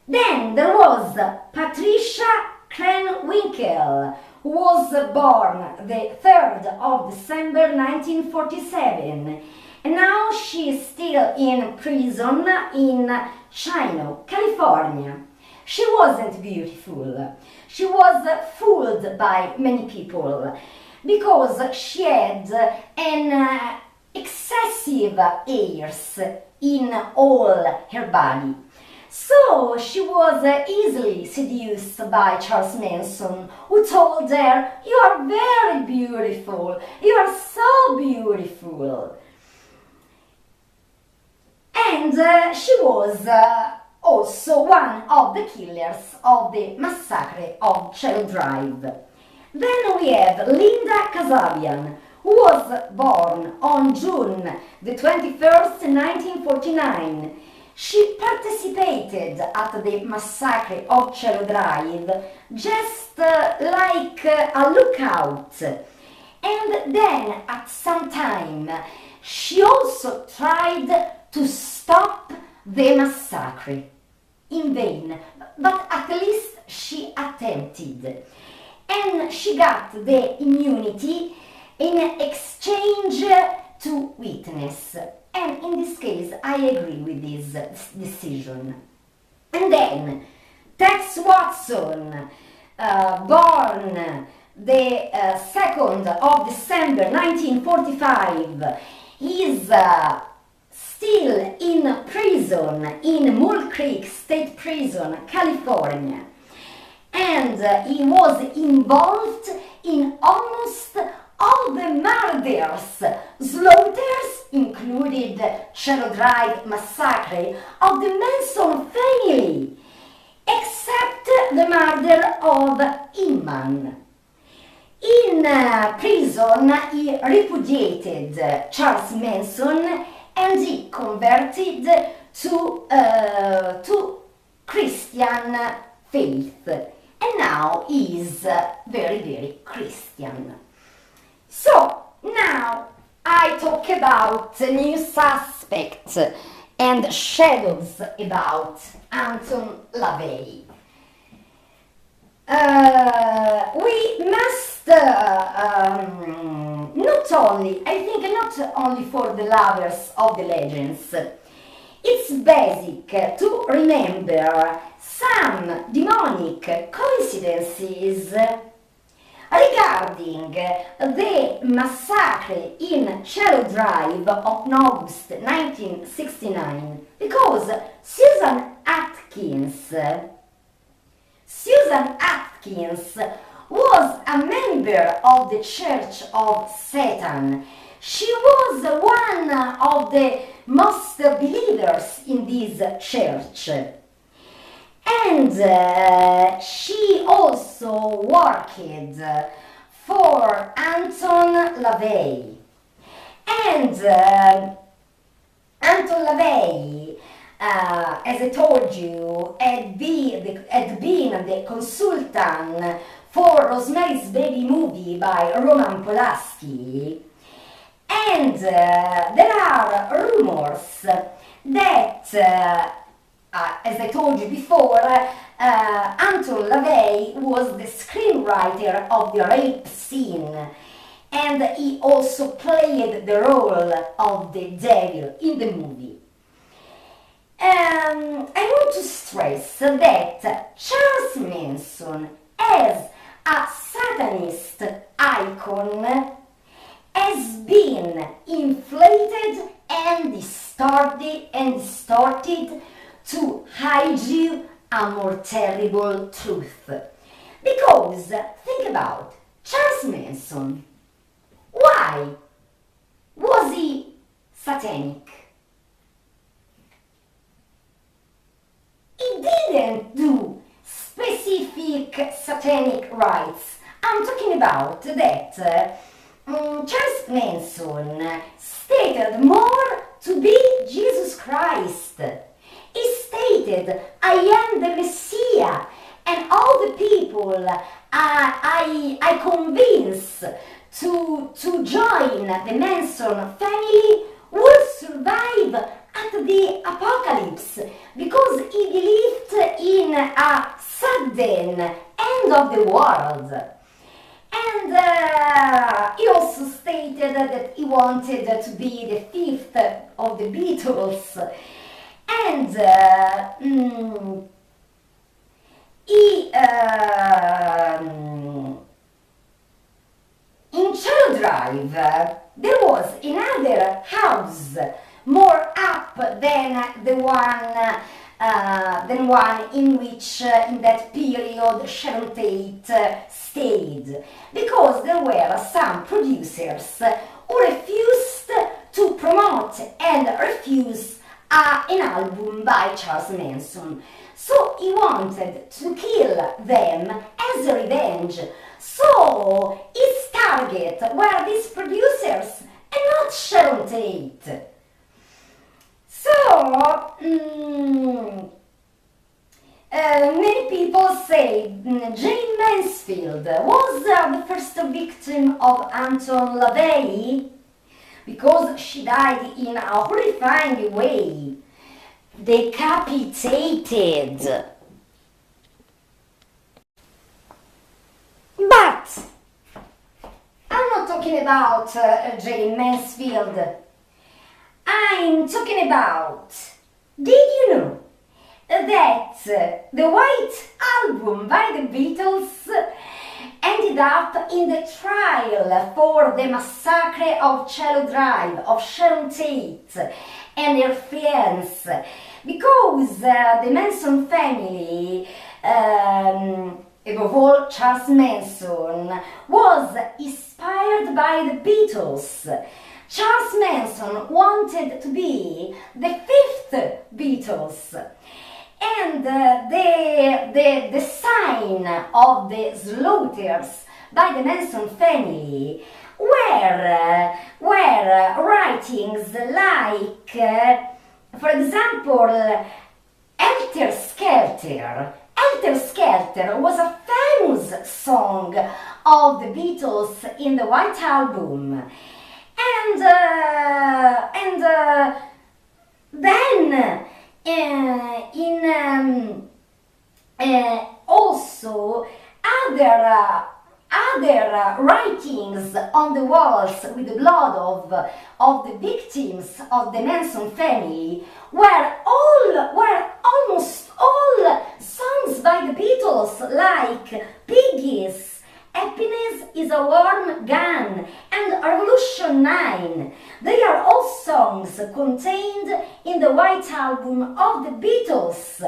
Then there was Patricia Krenwinkel, who was born the 3rd of December 1947, and now she is still in prison in Chino, California. She wasn't beautiful. She was fooled by many people because she had an excessive hairs in all her body. So she was easily seduced by Charles Manson, who told her, "You are very beautiful, you are so beautiful." And she was also one of the killers of the Massacre of Sharon Drive. Then we have Linda Kasabian, who was born on June the 21st, 1949. She participated at the Massacre of Cielo Drive just like a lookout. And then at some time she also tried to stop the massacre. In vain, but at least she attempted. And she got the immunity in exchange to witness. And in this case, I agree with this decision. And then, Tex Watson, born the 2nd of December 1945, is still in prison in Mule Creek State Prison, California. And he was involved in almost all the murders, slaughters, included Cielo Drive massacre of the Manson family, except the murder of Inman. In prison, he repudiated Charles Manson and he converted to Christian faith. And now he is very, very Christian. So, now I talk about new suspects and shadows about Anton LaVey. We must not only for the lovers of the legends, it's basic to remember some demonic coincidences regarding the massacre in Cielo Drive of August 1969, because Susan Atkins was a member of the Church of Satan. She was one of the most believers in this church. And she also worked for Anton LaVey. And Anton LaVey, as I told you, had been the consultant for Rosemary's Baby movie by Roman Polanski. And there are rumors that as I told you before, Anton LaVey was the screenwriter of the rape scene, and he also played the role of the devil in the movie. I want to stress that Charles Manson, as a Satanist icon, has been inflated and distorted to hide you a more terrible truth. Because, think about Charles Manson. Why was he satanic? He didn't do specific satanic rites. I'm talking about that Charles Manson stated more to be Jesus Christ. He stated, "I am the Messiah, and all the people I convince to join the Manson family will survive at the apocalypse, because he believed in a sudden end of the world." And he also stated that he wanted to be the fifth of the Beatles. And in Cielo Drive, there was another house more up than the one than one in which, in that period, Sharon Tate stayed, because there were some producers who refused to promote and refuse an album by Charles Manson. So he wanted to kill them as a revenge. So his target were these producers and not Sharon Tate. So, many people say Jayne Mansfield was the first victim of Anton LaVey because she died in a horrifying way, decapitated. But I'm not talking about Jayne Mansfield. I'm talking about, did you know that the White Album by the Beatles ended up in the trial for the massacre of Cielo Drive of Sharon Tate and her friends, because the Manson family, above all Charles Manson, was inspired by the Beatles. Charles Manson wanted to be the fifth Beatles, and the sign of the slaughters by the Manson family were writings like, for example, Helter Skelter. Helter Skelter was a famous song of the Beatles in the White Album. And then also other writings on the walls with the blood of the victims of the Manson family were almost all songs by the Beatles, like Piggies, Happiness is a Warm Gun, and Revolution 9. They are all songs contained in the White Album of the Beatles.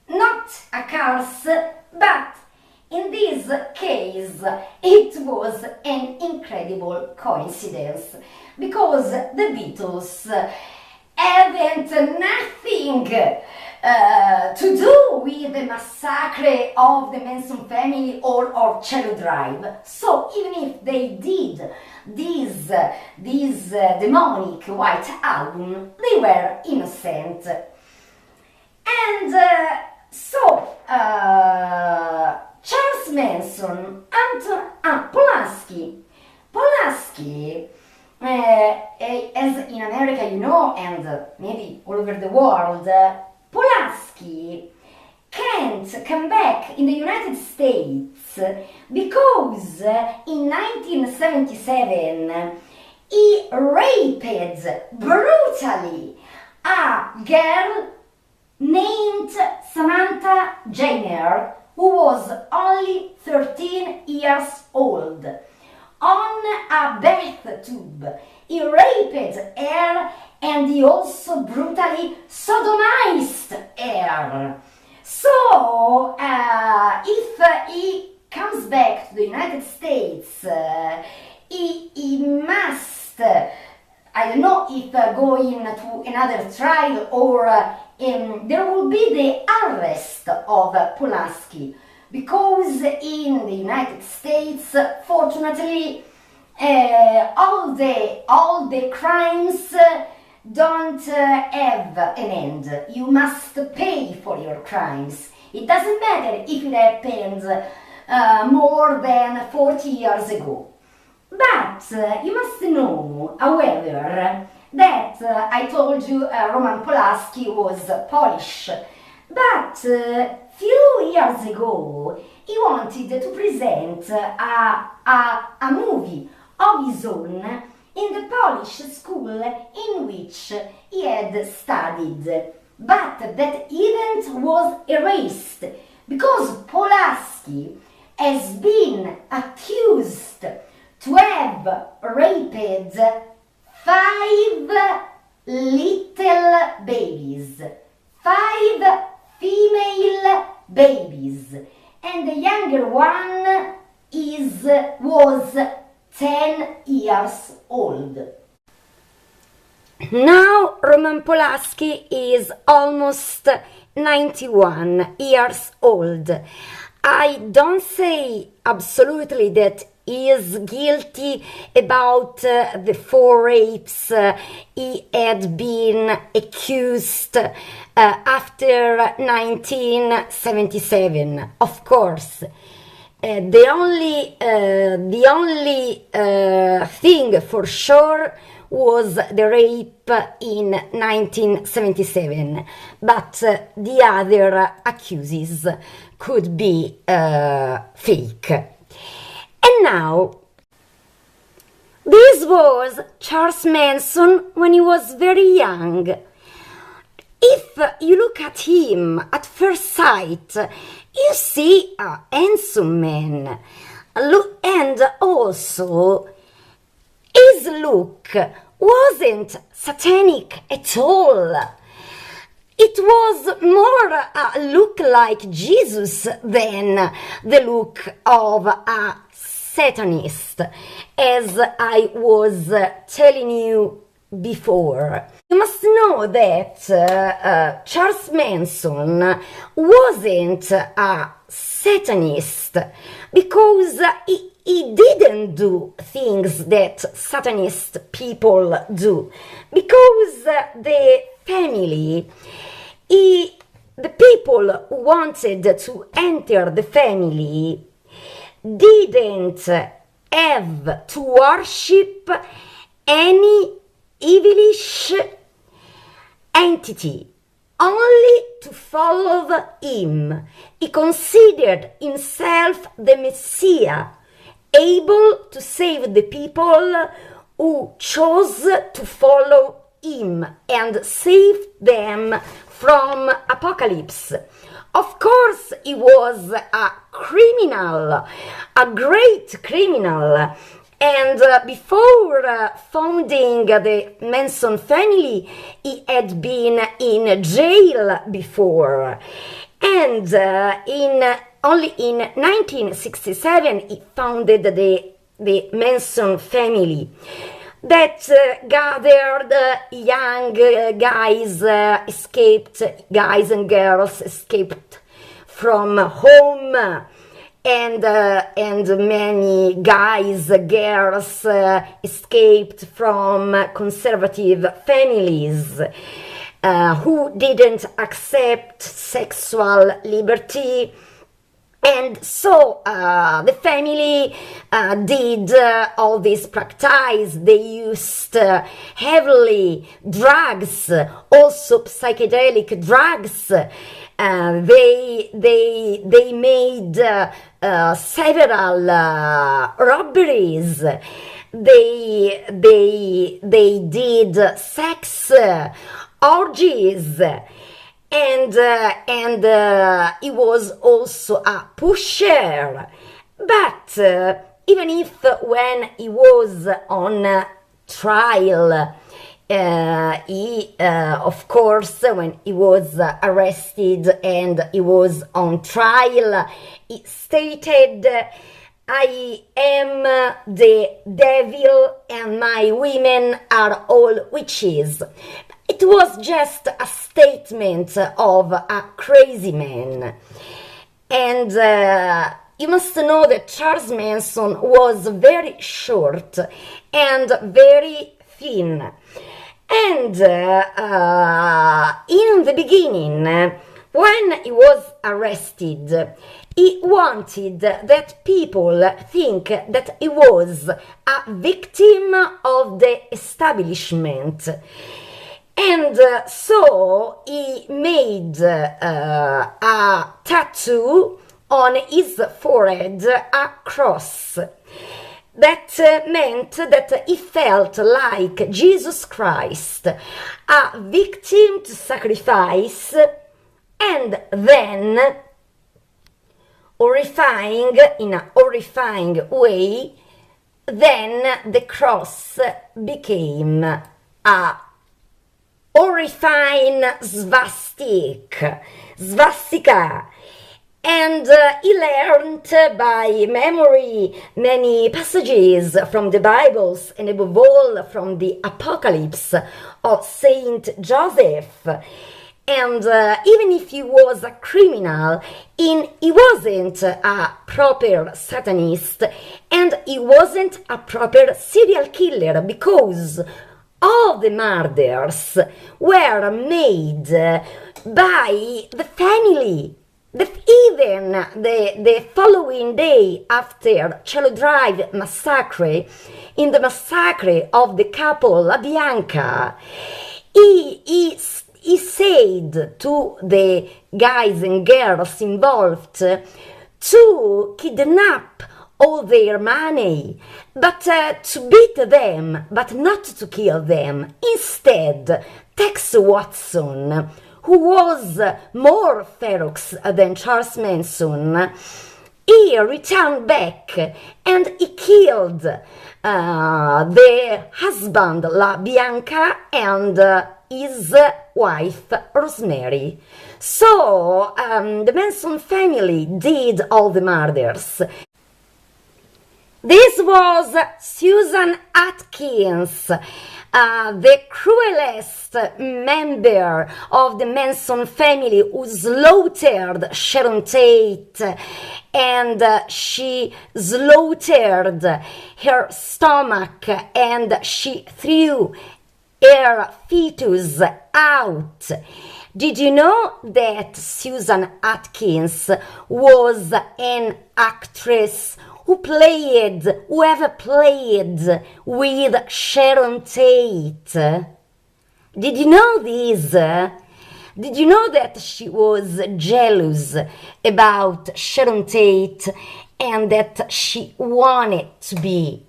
Not a curse, but in this case it was an incredible coincidence, because the Beatles haven't nothing to do with the massacre of the Manson family or of Cielo Drive. So even if they did this demonic White Album, they were innocent. And Charles Manson, Polanski, as in America you know, and maybe all over the world, Polanski can't come back in the United States because in 1977 he raped brutally a girl named Samantha Jayne, who was only 13 years old, on a bathtub. He raped her and he also brutally sodomized her. So, if he comes back to the United States, he must, I don't know if going to another trial or there will be the arrest of Polanski, because in the United States, fortunately, all the crimes don't have an end. You must pay for your crimes. It doesn't matter if it happened more than 40 years ago. But you must know, however, that I told you Roman Polanski was Polish. But few years ago he wanted to present a movie of his own in the Polish school in which he had studied. But that event was erased because Polanski has been accused to have raped 5 little babies. 5 female babies, and the younger one was 10 years old. Now Roman Polanski is almost 91 years old. I don't say absolutely that he is guilty about the 4 rapes he had been accused after 1977. Of course, the only thing for sure was the rape in 1977, but the other accuses could be fake. And now, this was Charles Manson when he was very young. If you look at him at first sight, you see a handsome man. And also, his look wasn't satanic at all. It was more a look like Jesus than the look of a Satanist, as I was telling you before. You must know that Charles Manson wasn't a Satanist because he didn't do things that Satanist people do, because the family, the people who wanted to enter the family didn't have to worship any evilish entity, only to follow him. He considered himself the Messiah, able to save the people who chose to follow him and save them from apocalypse. Of course, he was a criminal, a great criminal, and before founding the Manson family, he had been in jail before. And only in 1967 he founded the Manson family that gathered young guys and girls escaped from home, and many guys, girls escaped from conservative families who didn't accept sexual liberty. And so the family did all this practice. They used heavily drugs, also psychedelic drugs. They made several robberies. They did sex orgies. And he was also a pusher. But even if when he was on trial, of course, when he was arrested and he was on trial, he stated, "I am the devil and my women are all witches." It was just a statement of a crazy man. And you must know that Charles Manson was very short and very thin. And in the beginning, when he was arrested, he wanted that people think that he was a victim of the establishment. And so he made a tattoo on his forehead, a cross. That meant that he felt like Jesus Christ, a victim to sacrifice, and then, in a horrifying way, then the cross became a horrifying swastika, and he learned by memory many passages from the Bibles, and above all from the Apocalypse of Saint Joseph. And even if he was a criminal, he wasn't a proper Satanist, and he wasn't a proper serial killer, because all the murders were made by the family. Even the following day after Cielo Drive massacre, in the massacre of the couple La Bianca, he said to the guys and girls involved to kidnap all their money, but to beat them, but not to kill them. Instead, Tex Watson, who was more ferox than Charles Manson, he returned back and he killed the husband La Bianca and his wife Rosemary. So the Manson family did all the murders. This was Susan Atkins, the cruelest member of the Manson family, who slaughtered Sharon Tate, and she slaughtered her stomach, and she threw her fetus out. Did you know that Susan Atkins was an actress who ever played with Sharon Tate? Did you know this? Did you know that she was jealous about Sharon Tate and that she wanted to be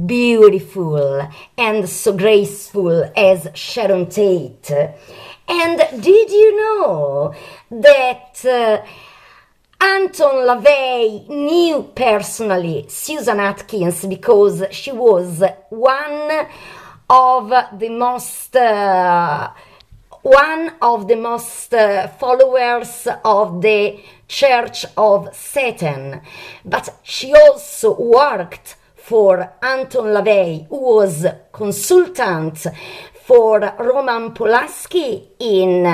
beautiful and so graceful as Sharon Tate? And did you know that Anton LaVey knew personally Susan Atkins because she was one of the most followers of the Church of Satan, but she also worked for Anton LaVey, who was consultant for Roman Polanski in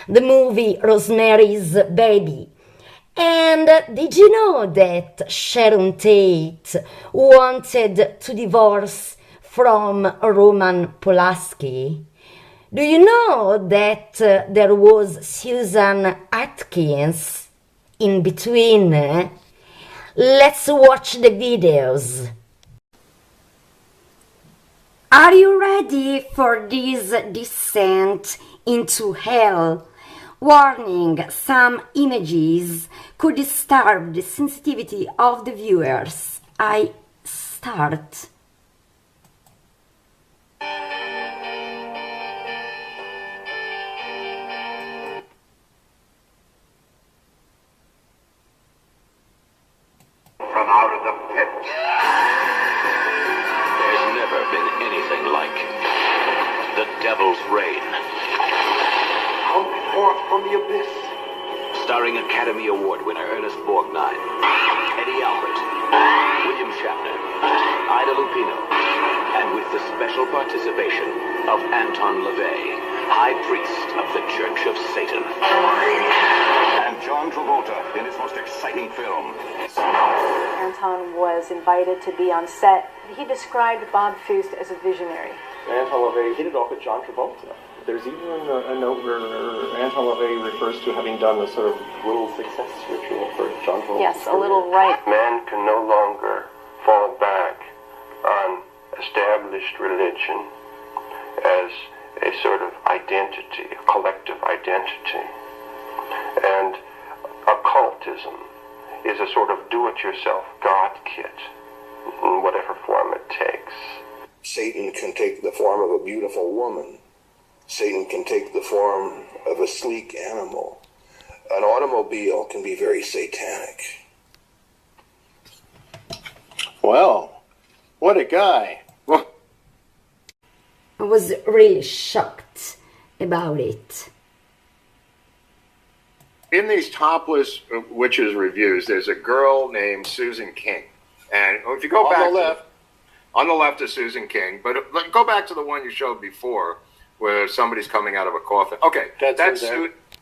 the movie Rosemary's Baby. And did you know that Sharon Tate wanted to divorce from Roman Polanski? Do you know that there was Susan Atkins in between? Let's watch the videos. Are you ready for this descent into hell? Warning, some images could disturb the sensitivity of the viewers. I start. From out of the pit. There's never been anything like the Devil's Reign. Come forth from the abyss. Starring Academy Award winner Ernest Borgnine, Eddie Albert, William Shatner, Ida Lupino, and with the special participation of Anton LaVey, High Priest of the Church of Satan. And John Travolta in his most exciting film. Anton was invited to be on set. He described Bob Foose as a visionary. Anton LaVey hit it off with John Travolta. There's even a note where Anton LaVey refers to having done a sort of little success ritual for John Travolta. Yes, a little rite. Man can no longer fall back on established religion as a sort of identity, a collective identity. And occultism is a sort of do-it-yourself God kit, in whatever form it takes. Satan can take the form of a beautiful woman. Satan can take the form of a sleek animal. An automobile can be very satanic. Well, what a guy. I was really shocked about it. In these topless witches reviews, there's a girl named Susan King. And if you go back on the left is Susan King, but go back to the one you showed before where somebody's coming out of a coffin. Okay, that's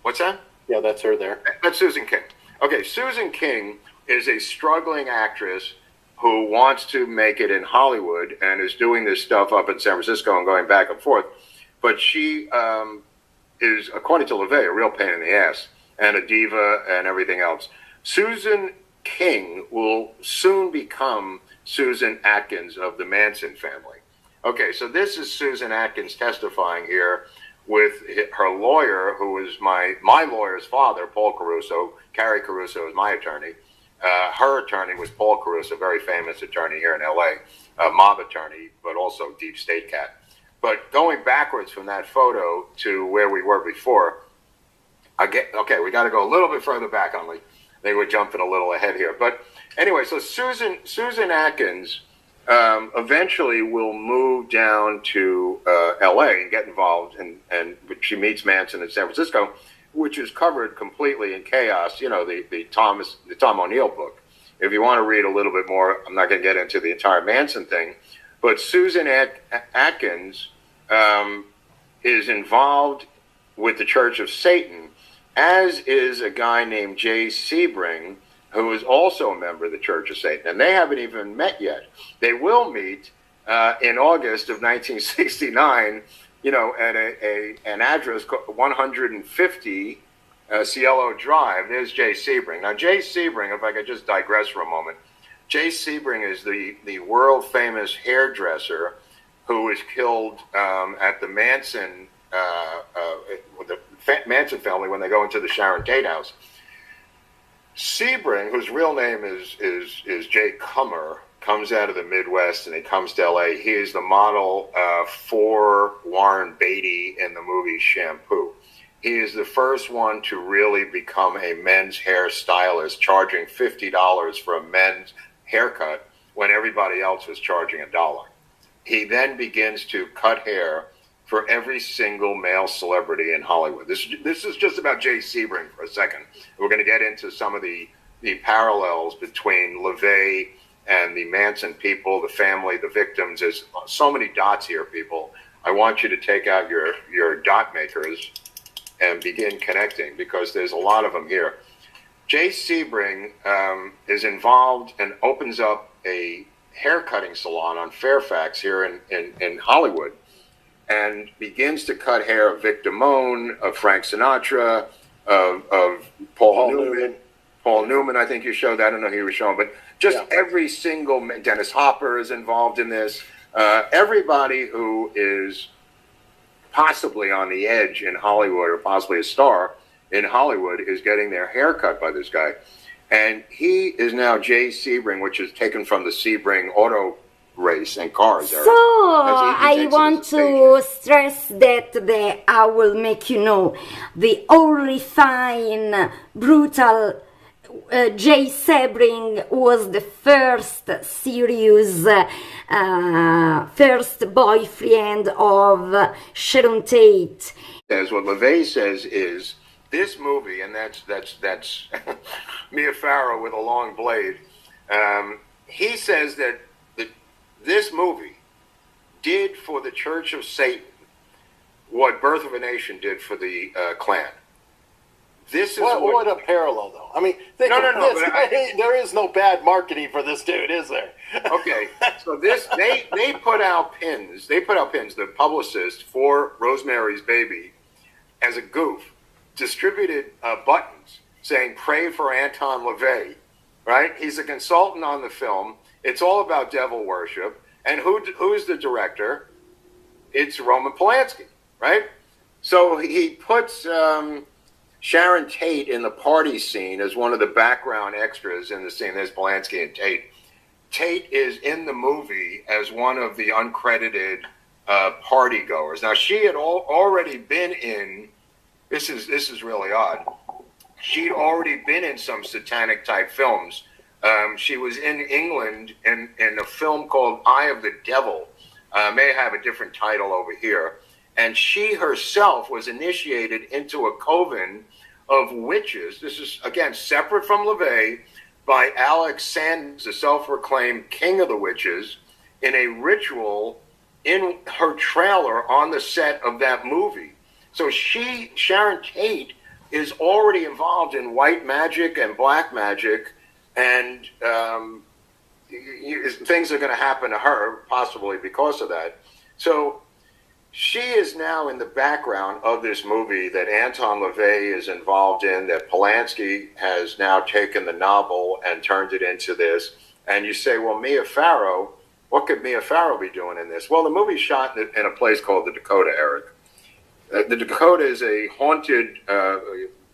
what's that? Yeah, that's her there. That's Susan King. Okay, Susan King is a struggling actress who wants to make it in Hollywood and is doing this stuff up in San Francisco and going back and forth. But she is, according to LaVey, a real pain in the ass and a diva and everything else. Susan King will soon become Susan Atkins of the Manson family. Okay, so this is Susan Atkins testifying here with her lawyer, who is my lawyer's father, Paul Caruso. Carrie Caruso is my attorney. Her attorney was Paul Caruso, a very famous attorney here in LA, a mob attorney, but also deep state cat. But going backwards from that photo to where we were before, we got to go a little bit further back on. I think we're jumping a little ahead here. But anyway, so Susan Atkins eventually will move down to LA and get involved, and she meets Manson in San Francisco, which is covered completely in chaos. You know, the Tom O'Neill book. If you want to read a little bit more, I'm not going to get into the entire Manson thing, but Susan Atkins is involved with the Church of Satan, as is a guy named Jay Sebring, who is also a member of the Church of Satan. And they haven't even met yet. They will meet in August of 1969, you know, at an address called 150 Cielo Drive. There's Jay Sebring. Now, Jay Sebring, if I could just digress for a moment, Jay Sebring is the world-famous hairdresser who was killed at the Manson with the Manson family when they go into the Sharon Tate house. Sebring, whose real name is Jay Cummer, comes out of the Midwest and he comes to LA. He is the model for Warren Beatty in the movie Shampoo. He is the first one to really become a men's hair stylist, charging $50 for a men's haircut when everybody else was charging $1. He then begins to cut hair for every single male celebrity in Hollywood. This is just about Jay Sebring for a second. We're going to get into some of the parallels between LaVey and the Manson people, the family, the victims. There's so many dots here, people. I want you to take out your dot makers and begin connecting, because there's a lot of them here. Jay Sebring is involved and opens up a haircutting salon on Fairfax here in Hollywood, and begins to cut hair of Vic Damone, of Frank Sinatra, of Paul Newman. Paul Newman, I think you showed. I don't know who you were showing, but just every single, Dennis Hopper is involved in this. Everybody who is possibly on the edge in Hollywood, or possibly a star in Hollywood, is getting their hair cut by this guy. And he is now Jay Sebring, which is taken from the Sebring auto race and cars. So I want to stress that I will make you know the only fine, brutal Jay Sebring was the first serious, first boyfriend of Sharon Tate. As what LaVey says is, this movie, and that's Mia Farrow with a long blade, he says that this movie did for the Church of Satan what Birth of a Nation did for the Klan. This is what a parallel, though. I mean, think of this. There is no bad marketing for this dude, is there? Okay, so this they put out pins. They put out pins. The publicist for Rosemary's Baby, as a goof, distributed buttons saying "Pray for Anton LaVey." Right? He's a consultant on the film. It's all about devil worship. And who's the director? It's Roman Polanski, right? So he puts Sharon Tate in the party scene as one of the background extras in the scene. There's Polanski and Tate. Tate is in the movie as one of the uncredited party goers. Now, she had already been in, this is really odd, she'd already been in some satanic type films. She was in England in a film called Eye of the Devil. May have a different title over here. And she herself was initiated into a coven of witches. This is, again, separate from LaVey, by Alex Sanders, the self-proclaimed king of the witches, in a ritual in her trailer on the set of that movie. So Sharon Tate, is already involved in white magic and black magic, and things are going to happen to her, possibly because of that. So she is now in the background of this movie that Anton LaVey is involved in, that Polanski has now taken the novel and turned it into this. And you say, well, Mia Farrow, what could Mia Farrow be doing in this? Well, the movie's shot in a place called the Dakota, Eric. The Dakota is a haunted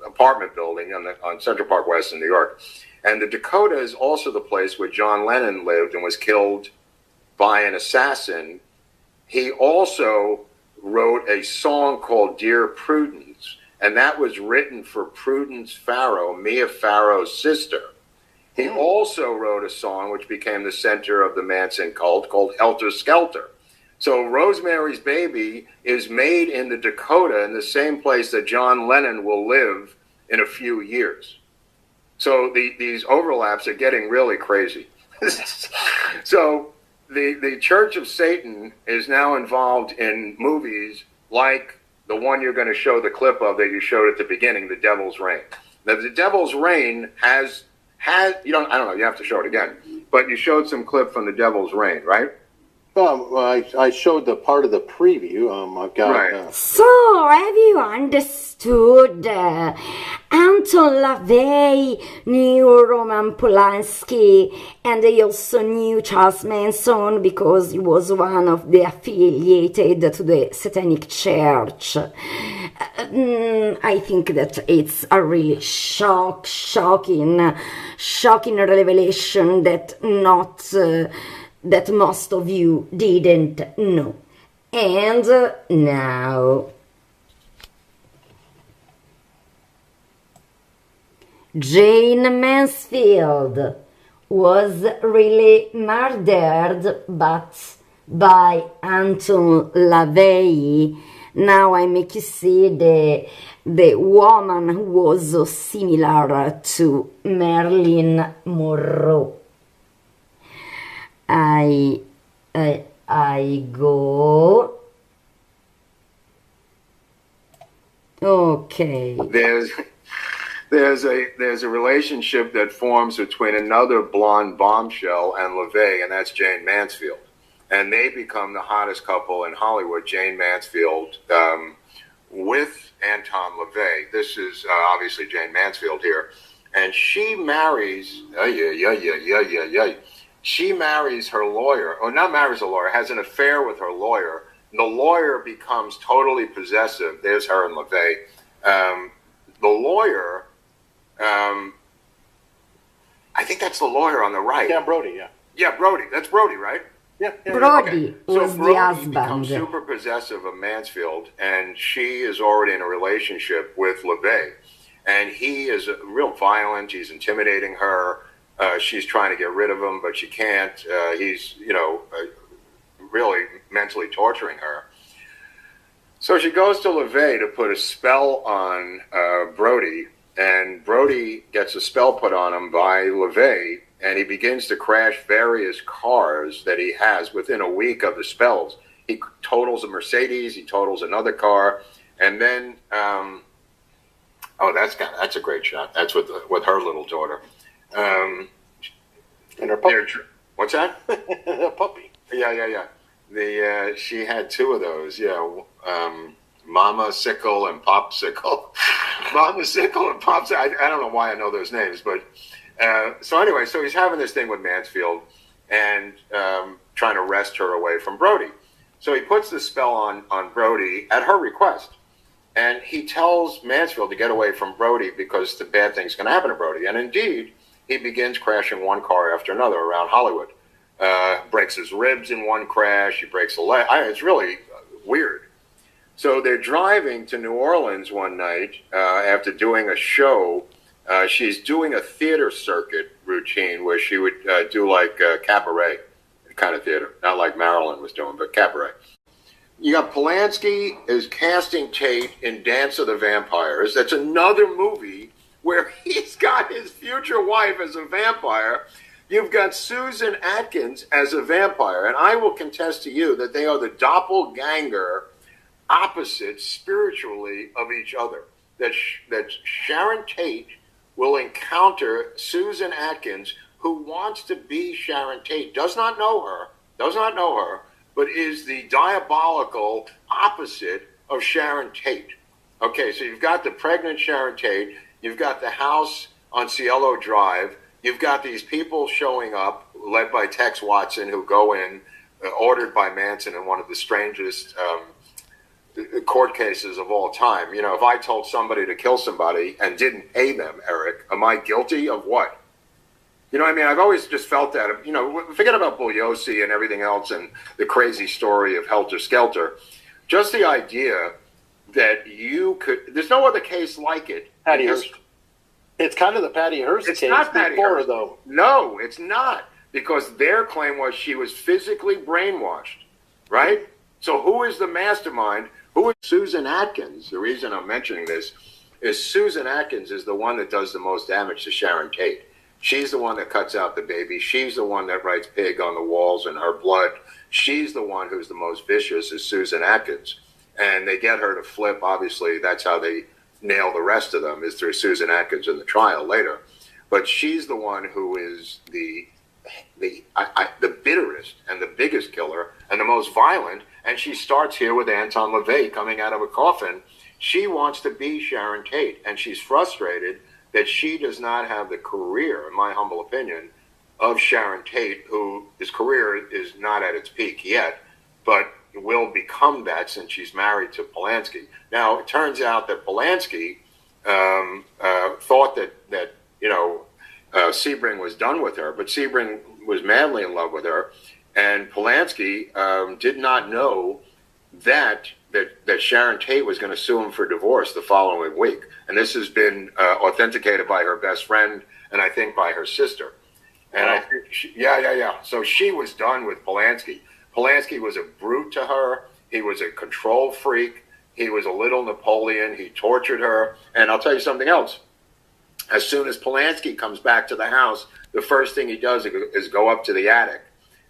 apartment building on Central Park West in New York. And the Dakota is also the place where John Lennon lived and was killed by an assassin. He also wrote a song called Dear Prudence, and that was written for Prudence Farrow, Mia Farrow's sister. He also wrote a song which became the center of the Manson cult called Helter Skelter. So Rosemary's Baby is made in the Dakota, in the same place that John Lennon will live in a few years. So these overlaps are getting really crazy. So the Church of Satan is now involved in movies like the one you're going to show the clip of that you showed at the beginning, The Devil's Reign. Now, The Devil's Reign has I don't know, you have to show it again, but you showed some clip from The Devil's Reign, right? I showed the part of the preview. I've got. Right. So, have you understood? Anton LaVey knew Roman Polanski, and he also knew Charles Manson because he was one of the affiliated to the Satanic Church. I think that it's a really shocking revelation that that most of you didn't know. And now, Jayne Mansfield was really murdered, but by Anton LaVey. Now I make you see the woman who was so similar to Marilyn Monroe. I go. Okay. There's a relationship that forms between another blonde bombshell and LaVey, and that's Jayne Mansfield. And they become the hottest couple in Hollywood, Jayne Mansfield with Anton LaVey. This is obviously Jayne Mansfield here. And she marries, she marries her lawyer, or not marries a lawyer, has an affair with her lawyer. The lawyer becomes totally possessive. There's her and LaVey. The lawyer, I think that's the lawyer on the right. Yeah, Brody, yeah. Yeah, Brody. That's Brody, right? Yeah. Brody was so Brody the husband. becomes super possessive of Mansfield, and she is already in a relationship with LaVey. And he is real violent. He's intimidating her. She's trying to get rid of him, but she can't. He's, really mentally torturing her. So she goes to LaVey to put a spell on Brody, and Brody gets a spell put on him by LaVey, and he begins to crash various cars that he has within a week of the spells. He totals a Mercedes, he totals another car, and then, that's a great shot. That's with her little daughter. And her puppy. What's that? A puppy. Yeah. She had two of those. Yeah, Mama Sickle and Popsicle. Mama Sickle and Popsicle. I don't know why I know those names, but so anyway, so he's having this thing with Mansfield and trying to wrest her away from Brody. So he puts the spell on Brody at her request, and he tells Mansfield to get away from Brody because the bad thing's going to happen to Brody. And indeed, he begins crashing one car after another around Hollywood. Breaks his ribs in one crash. He breaks a leg. It's really weird. So they're driving to New Orleans one night after doing a show. She's doing a theater circuit routine where she would do like cabaret kind of theater. Not like Marilyn was doing, but cabaret. You got Polanski is casting Tate in Dance of the Vampires. That's another movie where he's got his future wife as a vampire. You've got Susan Atkins as a vampire, and I will contest to you that they are the doppelganger opposites spiritually of each other. That Sharon Tate will encounter Susan Atkins, who wants to be Sharon Tate, does not know her, but is the diabolical opposite of Sharon Tate. Okay, so you've got the pregnant Sharon Tate, you've got the house on Cielo Drive, you've got these people showing up, led by Tex Watson, who go in, ordered by Manson in one of the strangest court cases of all time. You know, if I told somebody to kill somebody and didn't pay them, Eric, am I guilty of what? You know what I mean? I've always just felt that, you know, forget about Bugliosi and everything else and the crazy story of Helter Skelter. Just the idea that you could, there's no other case like it. Patty Hearst. It's kind of the Patty Hearst case not Patty before, Hearst. though. No, it's not. Because their claim was she was physically brainwashed, right? So who is the mastermind? Who is Susan Atkins? The reason I'm mentioning this is Susan Atkins is the one that does the most damage to Sharon Tate. She's the one that cuts out the baby. She's the one that writes pig on the walls in her blood. She's the one who's the most vicious, is Susan Atkins. And they get her to flip. Obviously, that's how they nail the rest of them, is through Susan Atkins in the trial later. But she's the one who is the bitterest and the biggest killer and the most violent. And she starts here with Anton LaVey coming out of a coffin. She wants to be Sharon Tate, and she's frustrated that she does not have the career, in my humble opinion, of Sharon Tate, whose career is not at its peak yet, but will become that since she's married to Polanski. Now, it turns out that Polanski thought that Sebring was done with her, but Sebring was madly in love with her, and Polanski did not know that Sharon Tate was going to sue him for divorce the following week. And this has been authenticated by her best friend and I think by her sister. And I think, so she was done with Polanski. Polanski was a brute to her. He was a control freak. He was a little Napoleon. He tortured her. And I'll tell you something else. As soon as Polanski comes back to the house, the first thing he does is go up to the attic.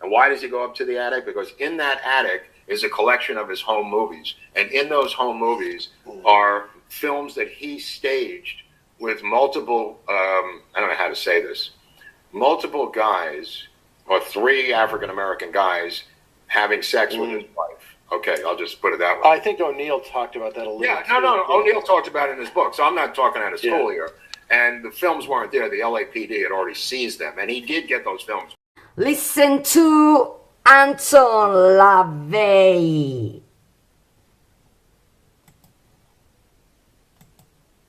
And why does he go up to the attic? Because in that attic is a collection of his home movies. And in those home movies are films that he staged with multiple, I don't know how to say this, multiple guys, or 3 African-American guys having sex with his wife. Okay, I'll just put it that way. I think O'Neill talked about that a little bit. No. O'Neill talked about it in his book, so I'm not talking out of school here. And the films weren't there. The LAPD had already seized them, and he did get those films. Listen to Anton LaVey.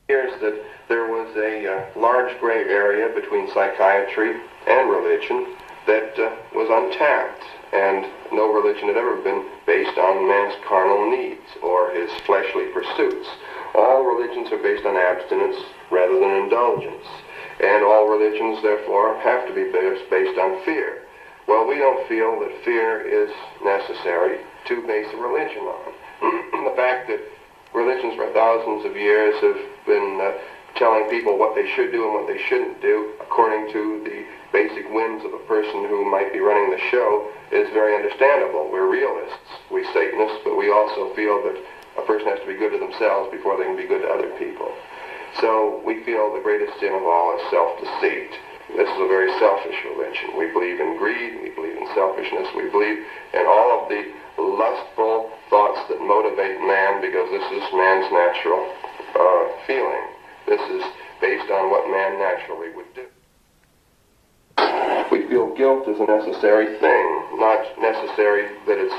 Here's that there was a large gray area between psychiatry and religion that was untapped, and no religion had ever been based on man's carnal needs or his fleshly pursuits. All religions are based on abstinence rather than indulgence, and all religions, therefore, have to be based on fear. Well, we don't feel that fear is necessary to base a religion on. The fact that religions for thousands of years have been telling people what they should do and what they shouldn't do according to the basic whims of a person who might be running the show is very understandable. We're realists, we Satanists, but we also feel that a person has to be good to themselves before they can be good to other people. So we feel the greatest sin of all is self-deceit. This is a very selfish religion. We believe in greed, we believe in selfishness, we believe in all of the lustful thoughts that motivate man, because this is man's natural feeling. This is based on what man naturally would do. We feel guilt is a necessary thing, not necessary that it's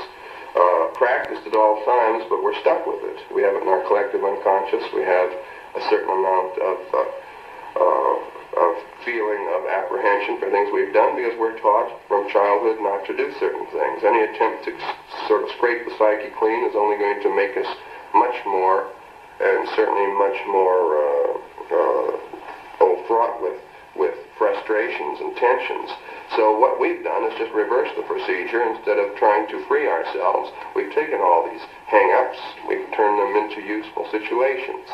practiced at all times, but we're stuck with it. We have it in our collective unconscious. We have a certain amount of feeling of apprehension for things we've done because we're taught from childhood not to do certain things. Any attempt to sort of scrape the psyche clean is only going to make us much more, and certainly much more fraught with frustration frustrations and tensions. So what we've done is just reverse the procedure. Instead of trying to free ourselves, we've taken all these hang-ups, we've turned them into useful situations.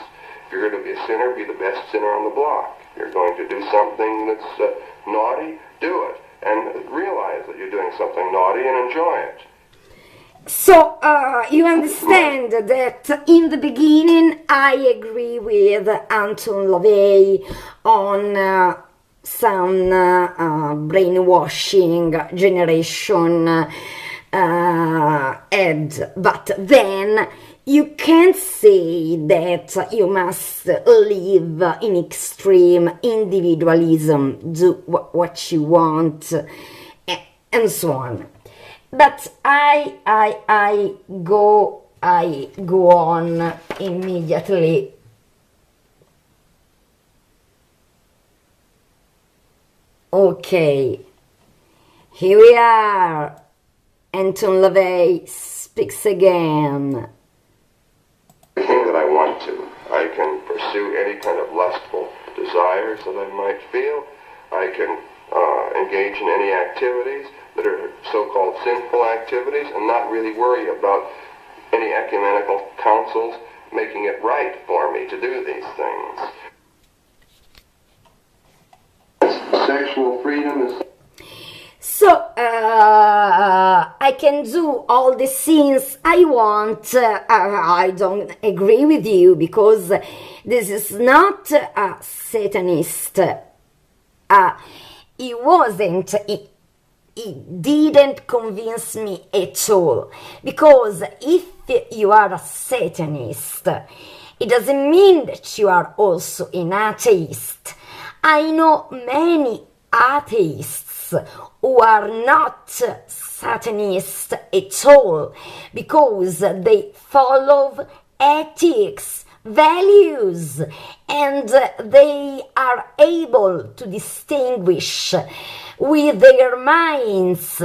If you're going to be a sinner, be the best sinner on the block. If you're going to do something that's naughty, do it. And realize that you're doing something naughty and enjoy it. So, you understand that in the beginning I agree with Anton LaVey on some brainwashing generation ad, but then you can't say that you must live in extreme individualism, do what you want, and so on. But I go on immediately. Okay, here we are. Anton LaVey speaks again. Anything that I want to. I can pursue any kind of lustful desires that I might feel. I can engage in any activities that are so-called sinful activities and not really worry about any ecumenical councils making it right for me to do these things. Sexual freedom is... So, I can do all the sins I want. I don't agree with you because this is not a Satanist. He wasn't. It didn't convince me at all. Because if you are a Satanist, it doesn't mean that you are also an atheist. I know many atheists who are not Satanists at all because they follow ethics, values, and they are able to distinguish with their minds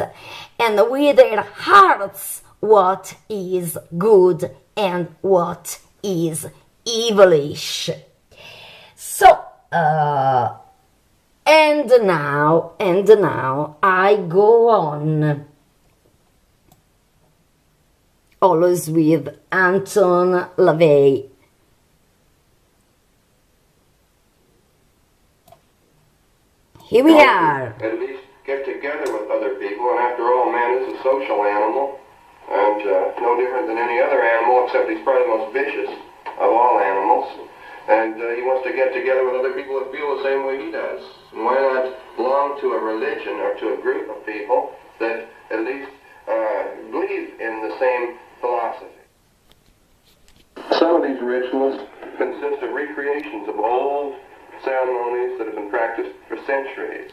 and with their hearts what is good and what is evilish. So, and now I go on, always with Anton LaVey. Here we are. At least get together with other people, and after all, man is a social animal, and no different than any other animal, except he's probably the most vicious of all animals. And he wants to get together with other people that feel the same way he does. And why not belong to a religion or to a group of people that at least believe in the same philosophy? Some of these rituals consist of recreations of old ceremonies that have been practiced for centuries.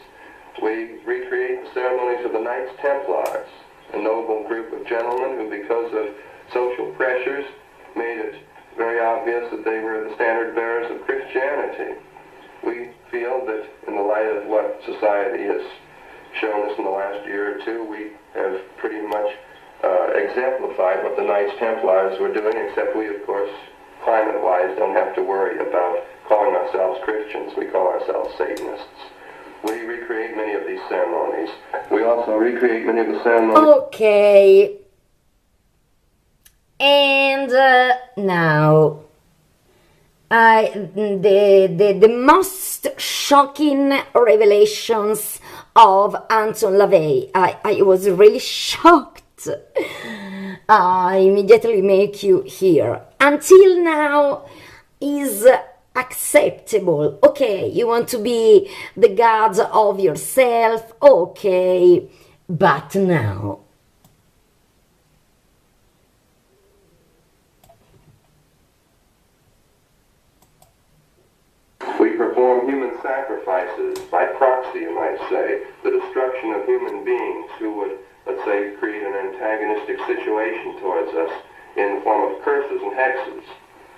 We recreate the ceremonies of the Knights Templars, a noble group of gentlemen who, because of social pressures, made it very obvious that they were the standard bearers of Christianity. We feel that in the light of what society has shown us in the last year or two, we have pretty much exemplified what the Knights Templars were doing, except we, of course, climate-wise, don't have to worry about calling ourselves Christians. We call ourselves Satanists. We recreate many of these ceremonies. We also recreate many of the ceremonies... Okay. And now, the most shocking revelations of Anton LaVey. I was really shocked. I immediately make you hear. Until now is acceptable. Okay, you want to be the god of yourself. Okay, but now... We perform human sacrifices by proxy, you might say, the destruction of human beings who would, let's say, create an antagonistic situation towards us in the form of curses and hexes.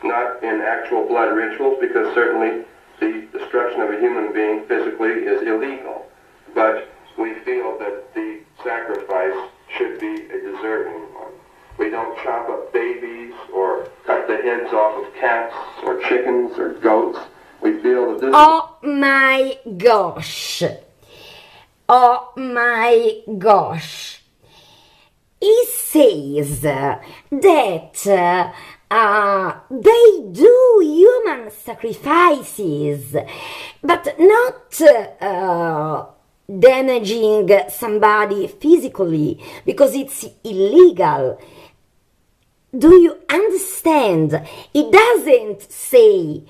Not in actual blood rituals, because certainly the destruction of a human being physically is illegal. But we feel that the sacrifice should be a deserving one. We don't chop up babies or cut the heads off of cats or chickens or goats. We feel that this... Oh my gosh! Oh my gosh. He says that they do human sacrifices, but not damaging somebody physically, because it's illegal. Do you understand? It doesn't say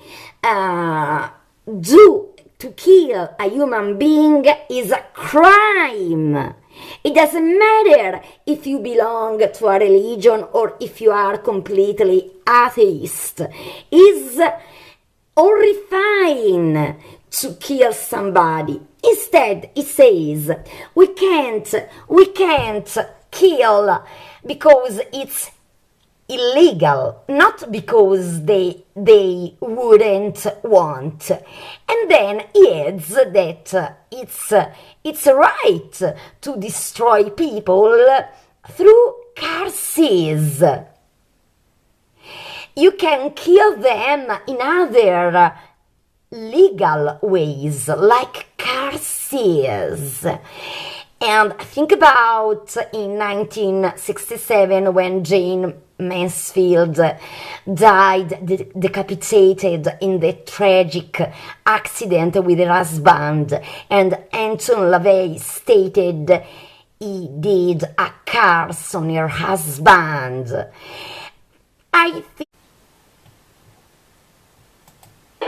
to kill a human being is a crime. It doesn't matter if you belong to a religion or if you are completely atheist. It's horrifying to kill somebody. Instead, it says we can't kill because it's illegal, not because they wouldn't want. And then he adds that it's right to destroy people through curses. You can kill them in other legal ways, like curses. And think about in 1967 when Jayne Mansfield died decapitated in the tragic accident with her husband, and Anton LaVey stated he did a curse on her husband. I think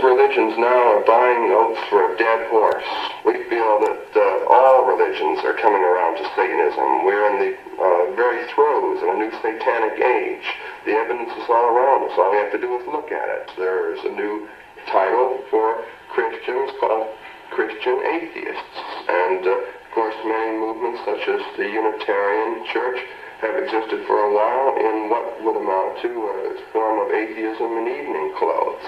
religions now are buying oaths for a dead horse. We feel that all religions are coming around to Satanism. We're in the very throes of a new satanic age. The evidence is all around us. All we have to do is look at it. There's a new title for Christians called Christian atheists. And, of course, many movements such as the Unitarian Church have existed for a while in what would amount to a form of atheism in evening clothes.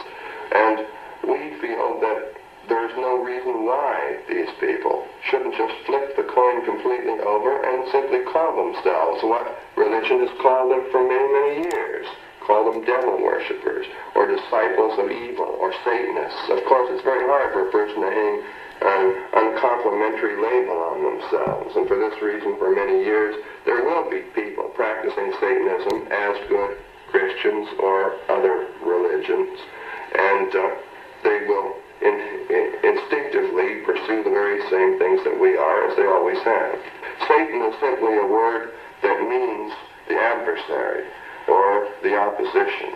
And we feel that there's no reason why these people shouldn't just flip the coin completely over and simply call themselves what religion has called them for many, many years. Call them devil worshippers, or disciples of evil, or Satanists. Of course, it's very hard for a person to hang an uncomplimentary label on themselves, and for this reason, for many years, there will be people practicing Satanism as good Christians or other religions, and they will instinctively pursue the very same things that we are, as they always have. Satan is simply a word that means the adversary, or the opposition,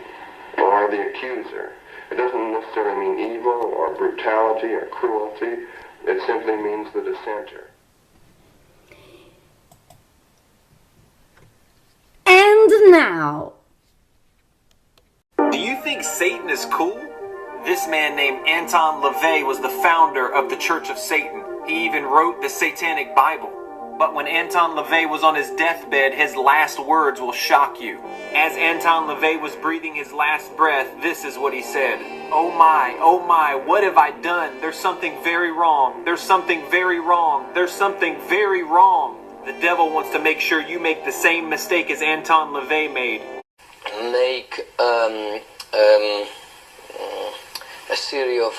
or the accuser. It doesn't necessarily mean evil, or brutality, or cruelty. It simply means the dissenter. And now, do you think Satan is cool? This man named Anton LaVey was the founder of the Church of Satan. He even wrote the Satanic Bible. But when Anton LaVey was on his deathbed, his last words will shock you. As Anton LaVey was breathing his last breath, this is what he said. Oh my, what have I done? There's something very wrong. There's something very wrong. There's something very wrong. The devil wants to make sure you make the same mistake as Anton LaVey made. Make a series of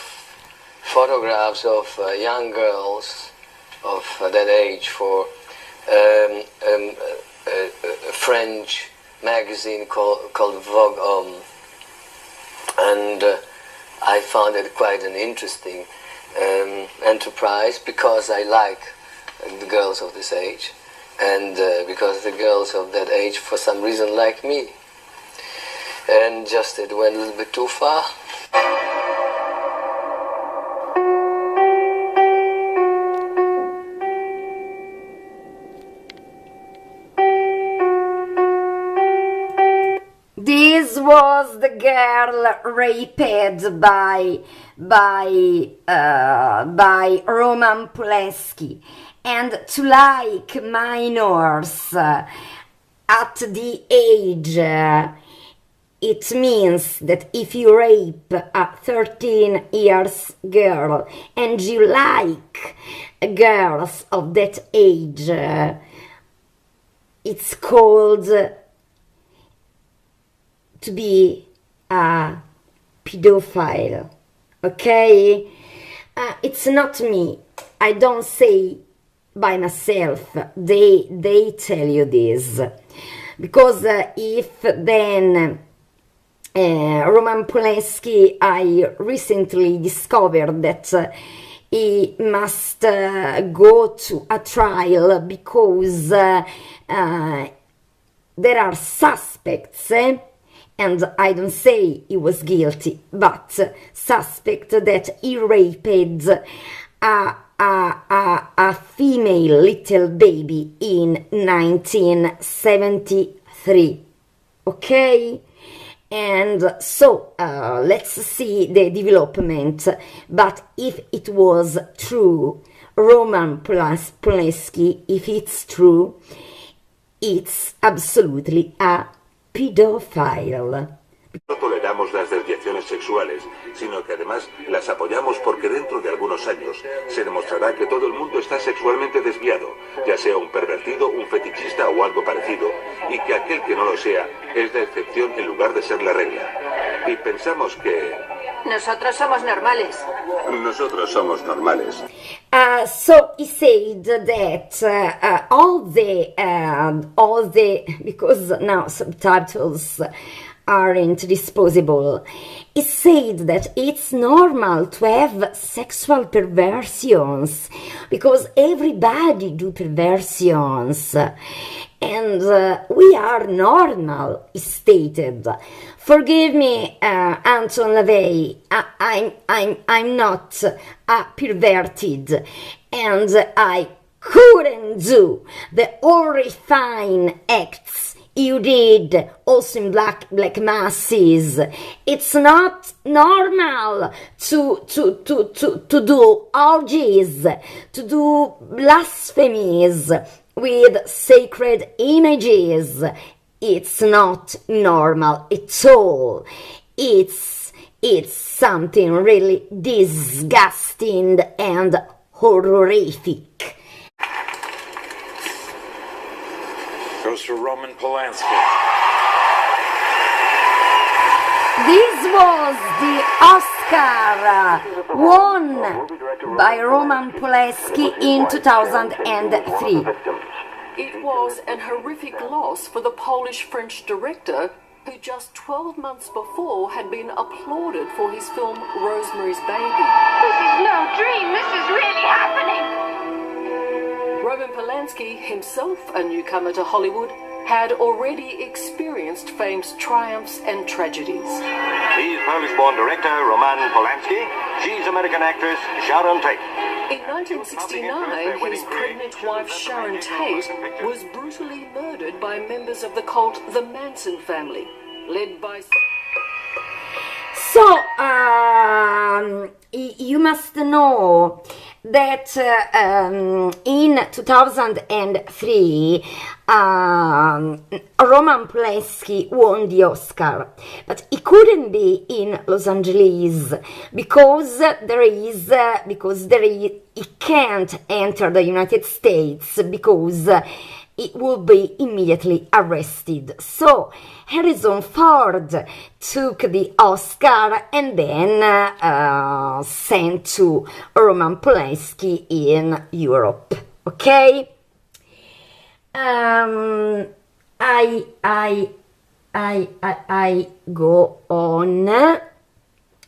photographs of young girls of that age for a French magazine called Vogue Homme, and I found it quite an interesting enterprise, because I like the girls of this age, and because the girls of that age for some reason like me, and just it went a little bit too far. this was the girl raped by Roman Polanski, and to like minors at the age, it means that if you rape a 13 years girl and you like girls of that age, it's called to be a pedophile, okay? It's not me. I don't say by myself. They tell you this. Because if then Roman Polanski, I recently discovered that he must go to a trial because there are suspects, and I don't say he was guilty, but suspect that he raped a female little baby in 1973. Okay? And so let's see the development. But if it was true, Roman Polanski, if it's true, it's absolutely a pedophile. No toleramos las desviaciones sexuales, sino que además las apoyamos porque dentro de algunos años se demostrará que todo el mundo está sexualmente desviado, ya sea un pervertido, un fetichista o algo parecido, y que aquel que no lo sea es la excepción en lugar de ser la regla. Y pensamos que... Nosotros somos normales. Nosotros somos normales. So he said that all the because now subtitles aren't disposable. He said that it's normal to have sexual perversions because everybody do perversions, and we are normal, he stated. Forgive me, Anton LaVey, I'm not perverted, and I couldn't do the horrifying acts you did also in black masses. It's not normal to do orgies, to do blasphemies with sacred images. It's not normal at all. It's something really disgusting and horrific. Goes for Roman Polanski. This was the Oscar won by Roman Polanski in 2003. It was an horrific loss for the Polish-French director who just 12 months before had been applauded for his film Rosemary's Baby. This is no dream, this is really happening! Roman Polanski, himself a newcomer to Hollywood, had already experienced fame's triumphs and tragedies. He's Polish-born director Roman Polanski. She's American actress Sharon Tate. In 1969, his pregnant wife Sharon Tate was brutally murdered by members of the cult the Manson family, led by... So, you must know that in 2003, Roman Polanski won the Oscar, but he couldn't be in Los Angeles because he can't enter the United States because he will be immediately arrested. So Harrison Ford took the Oscar and then sent to Roman Polanski in Europe. Okay? I go on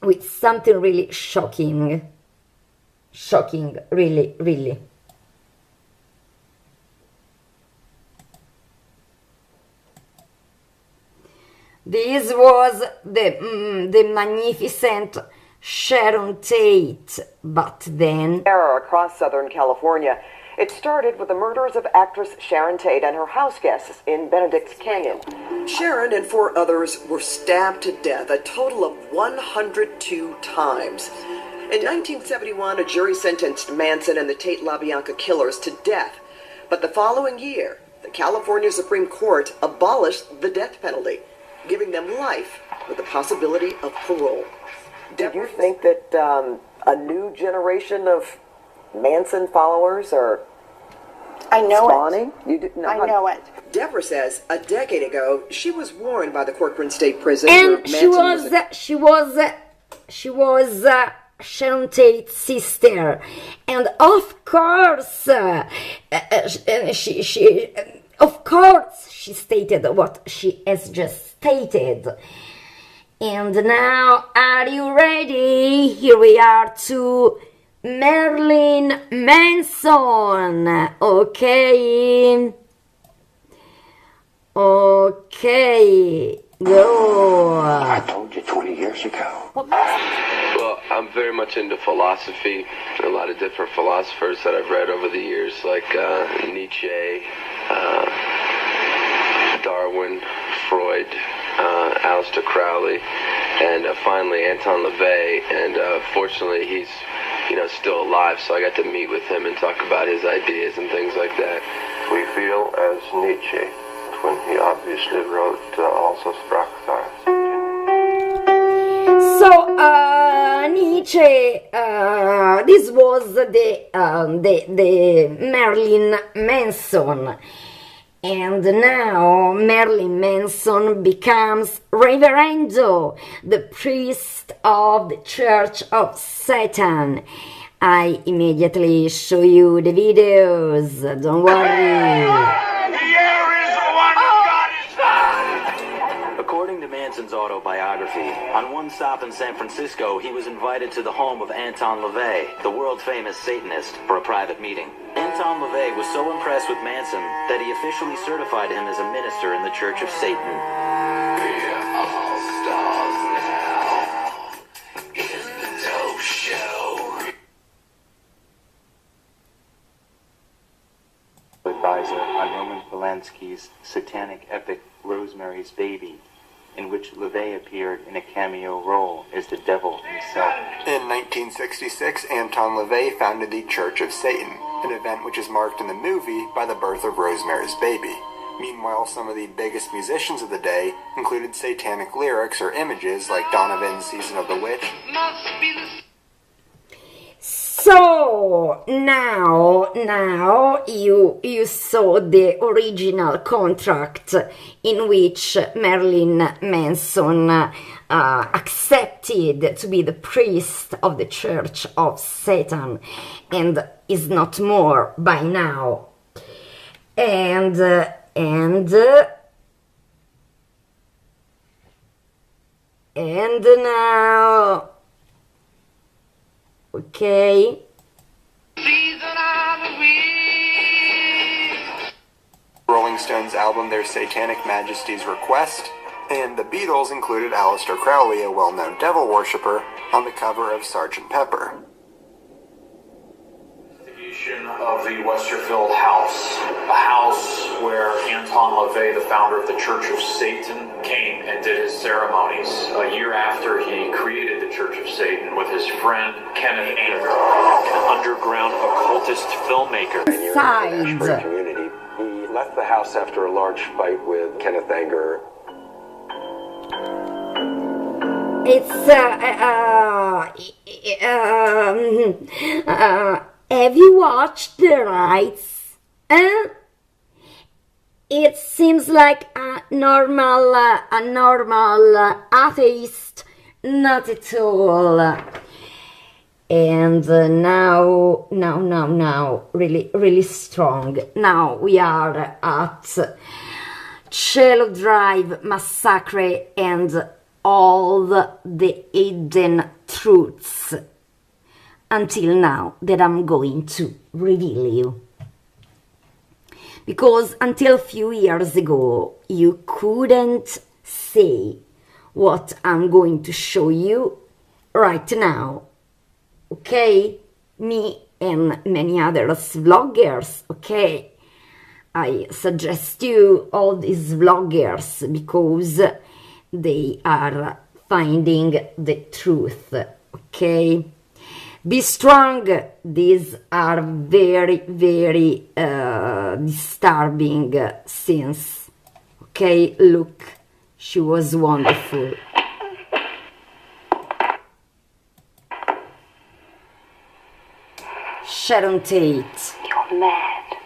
with something really shocking. Shocking, really, really. This was the magnificent Sharon Tate, but then... Terror across Southern California. It started with the murders of actress Sharon Tate and her house guests in Benedict's Canyon. Sharon and 4 others were stabbed to death a total of 102 times. In 1971, a jury sentenced Manson and the Tate LaBianca killers to death. But the following year, the California Supreme Court abolished the death penalty, giving them life with the possibility of parole. Do you think that a new generation of Manson followers are spawning? I know it. Deborah says a decade ago she was warned by the Corcoran State Prison and where Manson Sharon Tate's sister, and of course, she stated what she has just stated. And now, are you ready? Here we are to Marilyn Manson. Okay. Okay. Go. I told you 20 years ago. Well, I'm very much into philosophy. A lot of different philosophers that I've read over the years, like Nietzsche, Darwin, Freud, Aleister Crowley, and finally Anton LaVey. And fortunately, he's still alive, so I got to meet with him and talk about his ideas and things like that. We feel as Nietzsche, when he obviously wrote also Sprachzeit. So, Nietzsche, this was the Marilyn Manson. And now Marilyn Manson becomes Reverendo, the priest of the Church of Satan. I immediately show you the videos, don't worry. According to Manson's autobiography, on one stop in San Francisco, he was invited to the home of Anton LaVey, the world-famous Satanist, for a private meeting. Anton LaVey was so impressed with Manson that he officially certified him as a minister in the Church of Satan. We're all stars now in the dope show. Advisor on Roman Polanski's satanic epic Rosemary's Baby, in which LaVey appeared in a cameo role as the devil himself. In 1966, Anton LaVey founded the Church of Satan, an event which is marked in the movie by the birth of Rosemary's Baby. Meanwhile, some of the biggest musicians of the day included satanic lyrics or images like Donovan's Season of the Witch. So now you saw the original contract in which Marilyn Manson accepted to be the priest of the Church of Satan, and is not more by now. And now, okay. Rolling Stones album Their Satanic Majesty's Request, and the Beatles included Aleister Crowley, a well-known devil worshipper, on the cover of Sgt. Pepper. Of the Westerfield house, a house where Anton LaVey, the founder of the Church of Satan, came and did his ceremonies a year after he created the Church of Satan with his friend Kenneth Anger, an underground occultist filmmaker. Community. He left the house after a large fight with Kenneth Anger. Have you watched The Rights? It seems like a normal atheist, not at all. And now, really strong. Now we are at Cielo Drive Massacre and all the hidden truths until now that I'm going to reveal you. Because until a few years ago, you couldn't say what I'm going to show you right now. Okay? Me and many other vloggers, okay? I suggest you all these vloggers because they are finding the truth, okay? Be strong. These are very disturbing scenes. Okay, look, she was wonderful. Sharon Tate. You're mad.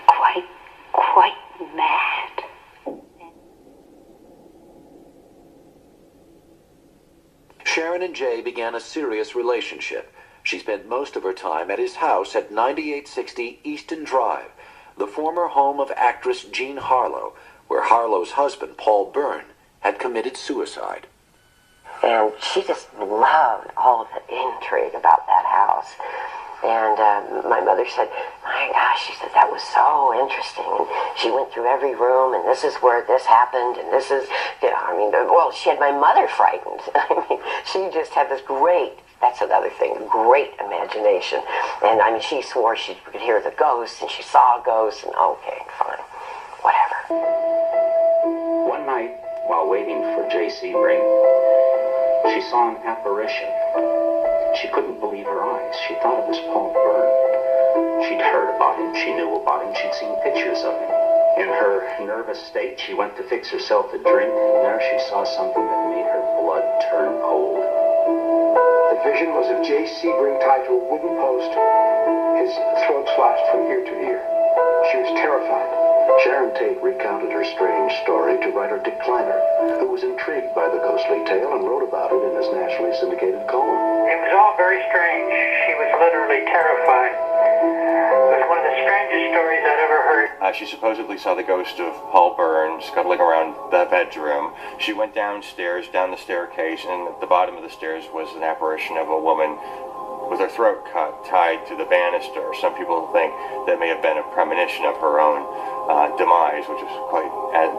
Quite mad. Sharon and and Jay began a serious relationship. She spent most of her time at his house at 9860 Easton Drive, the former home of actress Jean Harlow, where Harlow's husband, Paul Byrne, had committed suicide. And she just loved all of the intrigue about that house. And my mother said, my gosh, she said, that was so interesting. And she went through every room, and this is where this happened, and this is, you know, I mean, well, she had my mother frightened. I mean, she just had this great, that's another thing, great imagination. And I mean, she swore she could hear the ghosts, and she saw ghosts, and okay, fine, whatever. One night, while waiting for J.C. Ring, she saw an apparition. She couldn't believe her eyes. She thought it was Paul Byrne. She'd heard about him. She knew about him. She'd seen pictures of him. In her nervous state, she went to fix herself a drink, and there she saw something that made her blood turn cold. The vision was of J.C. Ring tied to a wooden post, his throat slashed from ear to ear. She was terrified. Sharon Tate recounted her strange story to writer Dick Kleiner, who was intrigued by the ghostly tale and wrote about it in his nationally syndicated column. It was all very strange. She was literally terrified. It was one of the strangest stories I'd ever heard. She supposedly saw the ghost of Paul Byrne scuttling around the bedroom. She went downstairs, down the staircase, and at the bottom of the stairs was an apparition of a woman with her throat cut, tied to the banister. Some people think that may have been a premonition of her own demise, which is quite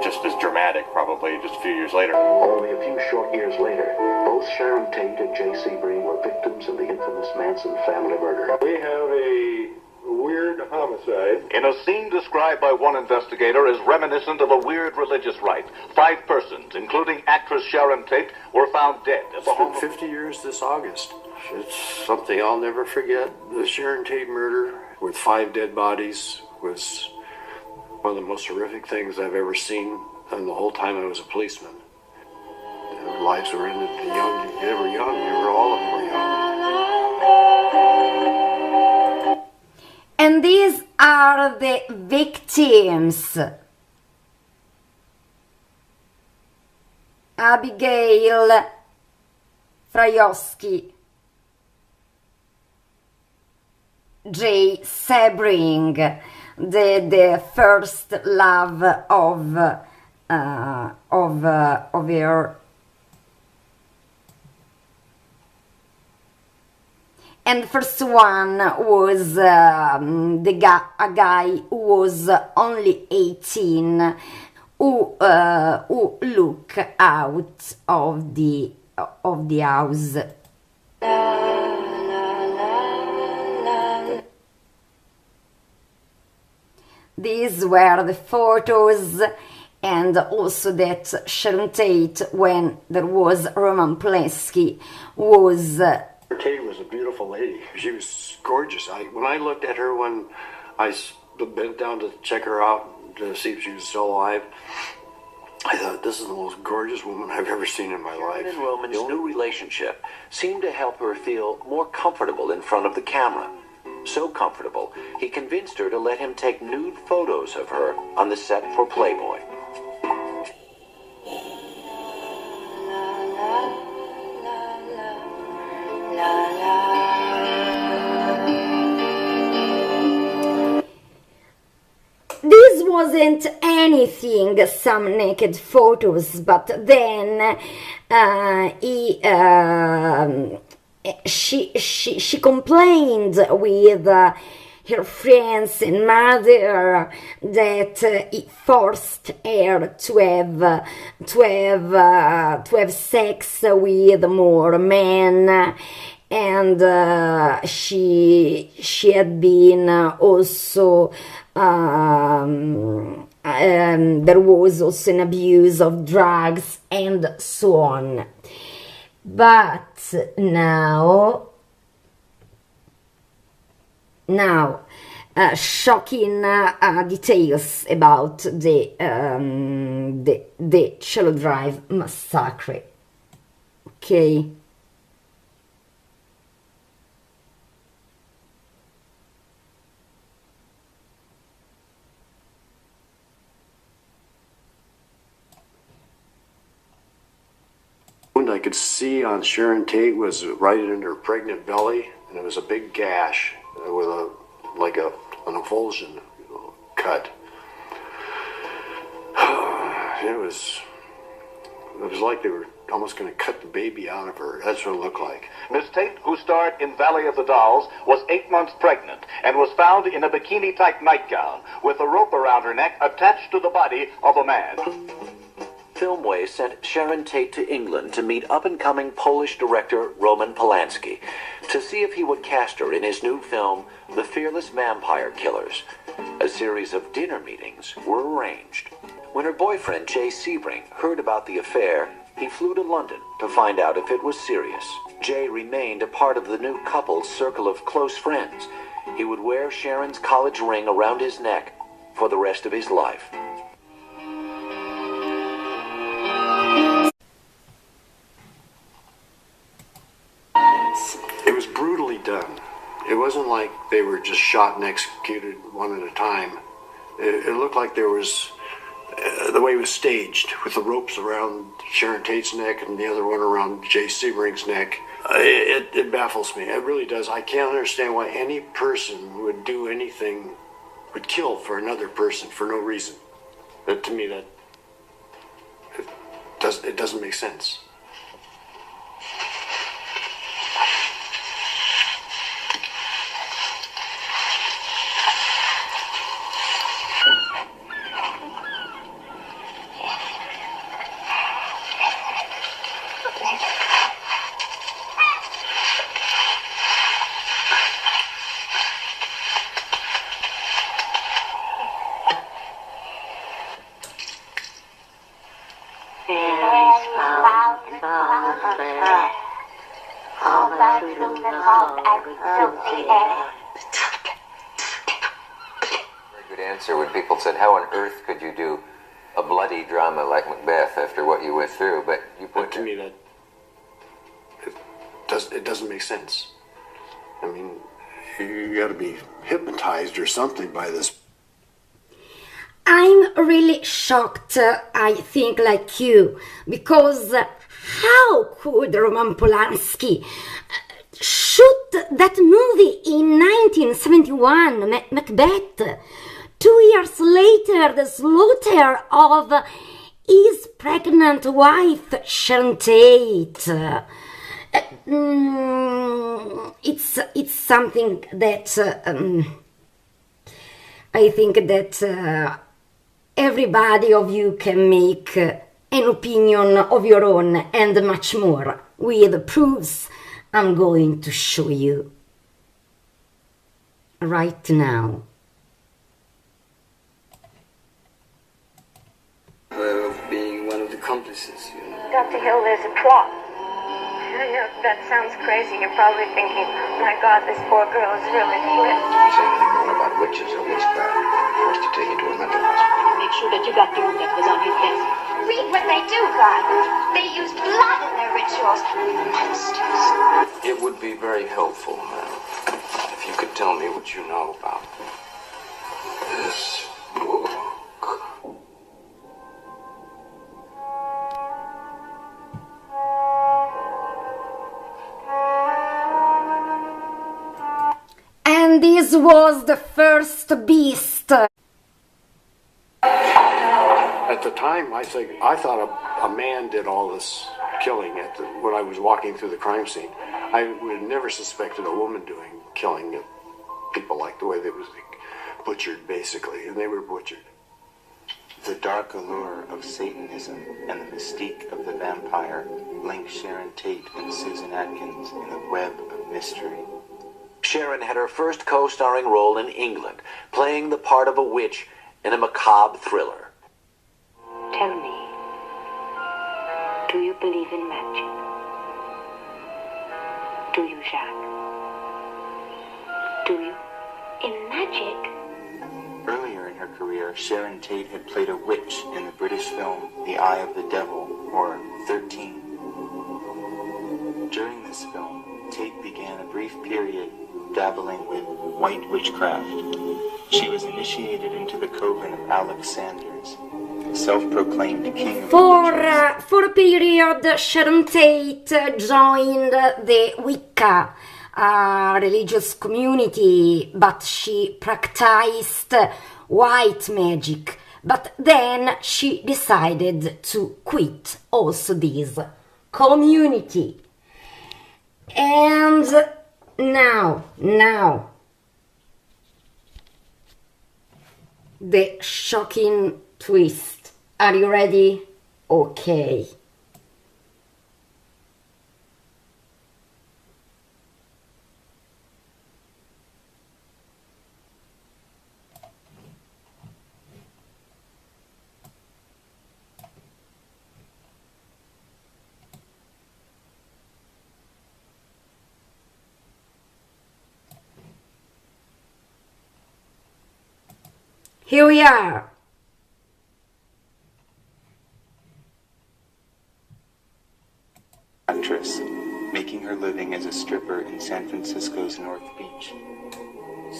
just as dramatic, probably, just a few years later. Only a few short years later, both Sharon Tate and J.C. Breen were victims in the infamous Manson family murder. We have a weird homicide. In a scene described by one investigator as reminiscent of a weird religious rite, 5 persons, including actress Sharon Tate, were found dead at the home. It's been 50 years this August. It's something I'll never forget. The Sharon Tate murder with 5 dead bodies was one of the most horrific things I've ever seen, and the whole time I was a policeman. Their lives were ended. They were young. All of them were young. And these are the victims. Abigail Frajowski, Jay Sebring, the first love of her. And the first one was a guy who was only 18, who looked out of the house. These were the photos, and also that Sharon Tate, when there was Roman Polanski, was... Tate was a beautiful lady. She was gorgeous. When I looked at her when I bent down to check her out to see if she was still alive, I thought, this is the most gorgeous woman I've ever seen in my life. Sharon and Roman's new relationship seemed to help her feel more comfortable in front of the camera. So comfortable, he convinced her to let him take nude photos of her on the set for Playboy. This wasn't anything, some naked photos, but then she complained with her friends and mother that it forced her to have sex with more men, and she had been also there was also an abuse of drugs and so on. But now shocking details about the Cielo Drive massacre. Okay. could see on Sharon Tate was right in her pregnant belly, and it was a big gash with an avulsion cut. It was like they were almost going to cut the baby out of her. That's what it looked like. Miss Tate, who starred in Valley of the Dolls, was 8 months pregnant and was found in a bikini-type nightgown with a rope around her neck attached to the body of a man. Filmway sent Sharon Tate to England to meet up-and-coming Polish director Roman Polanski to see if he would cast her in his new film, The Fearless Vampire Killers. A series of dinner meetings were arranged. When her boyfriend, Jay Sebring, heard about the affair, he flew to London to find out if it was serious. Jay remained a part of the new couple's circle of close friends. He would wear Sharon's college ring around his neck for the rest of his life. It was brutally done. It wasn't like they were just shot and executed one at a time. It looked like there was the way it was staged, with the ropes around Sharon Tate's neck and the other one around Jay Sebring's neck. It baffles me. It really does. I can't understand why any person would do anything, would kill for another person for no reason. To me, it doesn't make sense. Very good answer when people said, how on earth could you do a bloody drama like Macbeth after what you went through? But you put... To me, that it doesn't make sense. I mean, you got to be hypnotized or something by this. I'm really shocked, I think, like you, because how could Roman Polanski shoot that movie in 1971, Macbeth? 2 years later, the slaughter of his pregnant wife, Sharon Tate. It's something that I think that everybody of you can make an opinion of your own and much more with proofs I'm going to show you right now. Of being one of the accomplices, you know. Dr. Hill, there's a plot. I know that sounds crazy. You're probably thinking, my God, this poor girl is really flipped. Say anything more about witches or witchcraft, forced to take you to a mental hospital. Make sure that you got the room that was on his desk. Read what they do, God. They use blood in their rituals. Monsters. It would be very helpful, ma'am, if you could tell me what you know about this book. And this was the first beast. At the time, I thought a man did all this killing when I was walking through the crime scene. I would have never suspected a woman killing people like the way they was butchered, basically, and they were butchered. The dark allure of Satanism and the mystique of the vampire link Sharon Tate and Susan Atkins in a web of mystery. Sharon had her first co-starring role in England, playing the part of a witch in a macabre thriller. Tell me, do you believe in magic? Do you, Jacques? Do you? In magic? Earlier in her career, Sharon Tate had played a witch in the British film The Eye of the Devil, or 13. During this film, Tate began a brief period dabbling with white witchcraft. She was initiated into the coven of Alex Sanders, self-proclaimed king of For a period, Sharon Tate joined the Wicca religious community, but she practiced white magic. But then she decided to quit also this community. And now, the shocking twist. Are you ready? Okay. Here we are. Actress, making her living as a stripper in San Francisco's North Beach.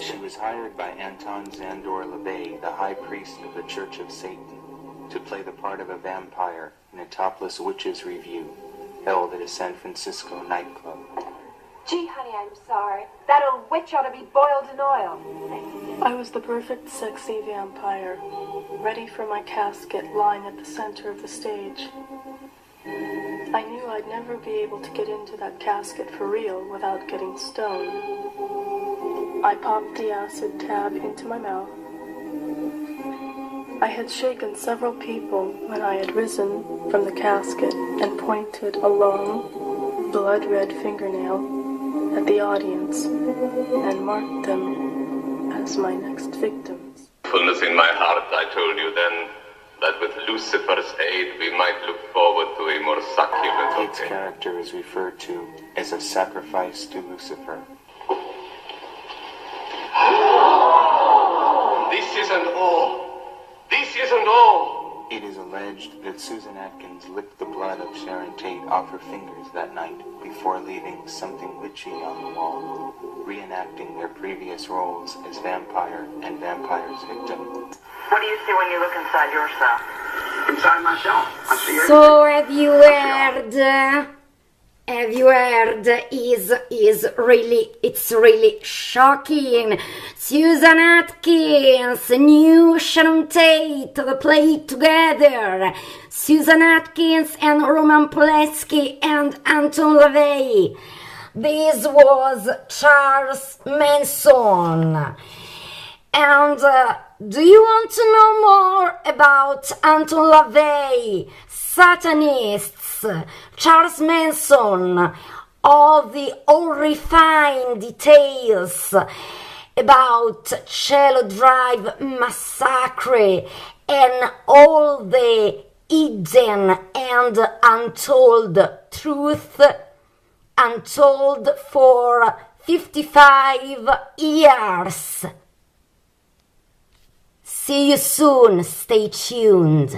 She was hired by Anton LaVey, the high priest of the Church of Satan, to play the part of a vampire in a topless witches revue held at a San Francisco nightclub. Gee, honey, I'm sorry. That old witch ought to be boiled in oil. I was the perfect sexy vampire, ready for my casket lying at the center of the stage. I knew I'd never be able to get into that casket for real without getting stoned. I popped the acid tab into my mouth. I had shaken several people when I had risen from the casket and pointed a long, blood-red fingernail at the audience and marked them as my next victims. Fullness in my heart, I told you then that with Lucifer's aid we might look forward to a more succulent Tate's character is referred to as a sacrifice to Lucifer. This isn't all. This isn't all. It is alleged that Susan Atkins licked the blood of Sharon Tate off her fingers that night before leaving something witchy on the wall, reenacting their previous roles as vampire and vampire's victim. What do you see when you look inside yourself? Inside myself, I see everything. So have you heard? It's really shocking. Susan Atkins, new Sharon Tate, they played together. Susan Atkins and Roman Polanski and Anton LaVey. This was Charles Manson. And do you want to know more about Anton LaVey, Satanists, Charles Manson, all the refined details about Cielo Drive Massacre and all the hidden and untold truth, untold for 55 years. See you soon, stay tuned.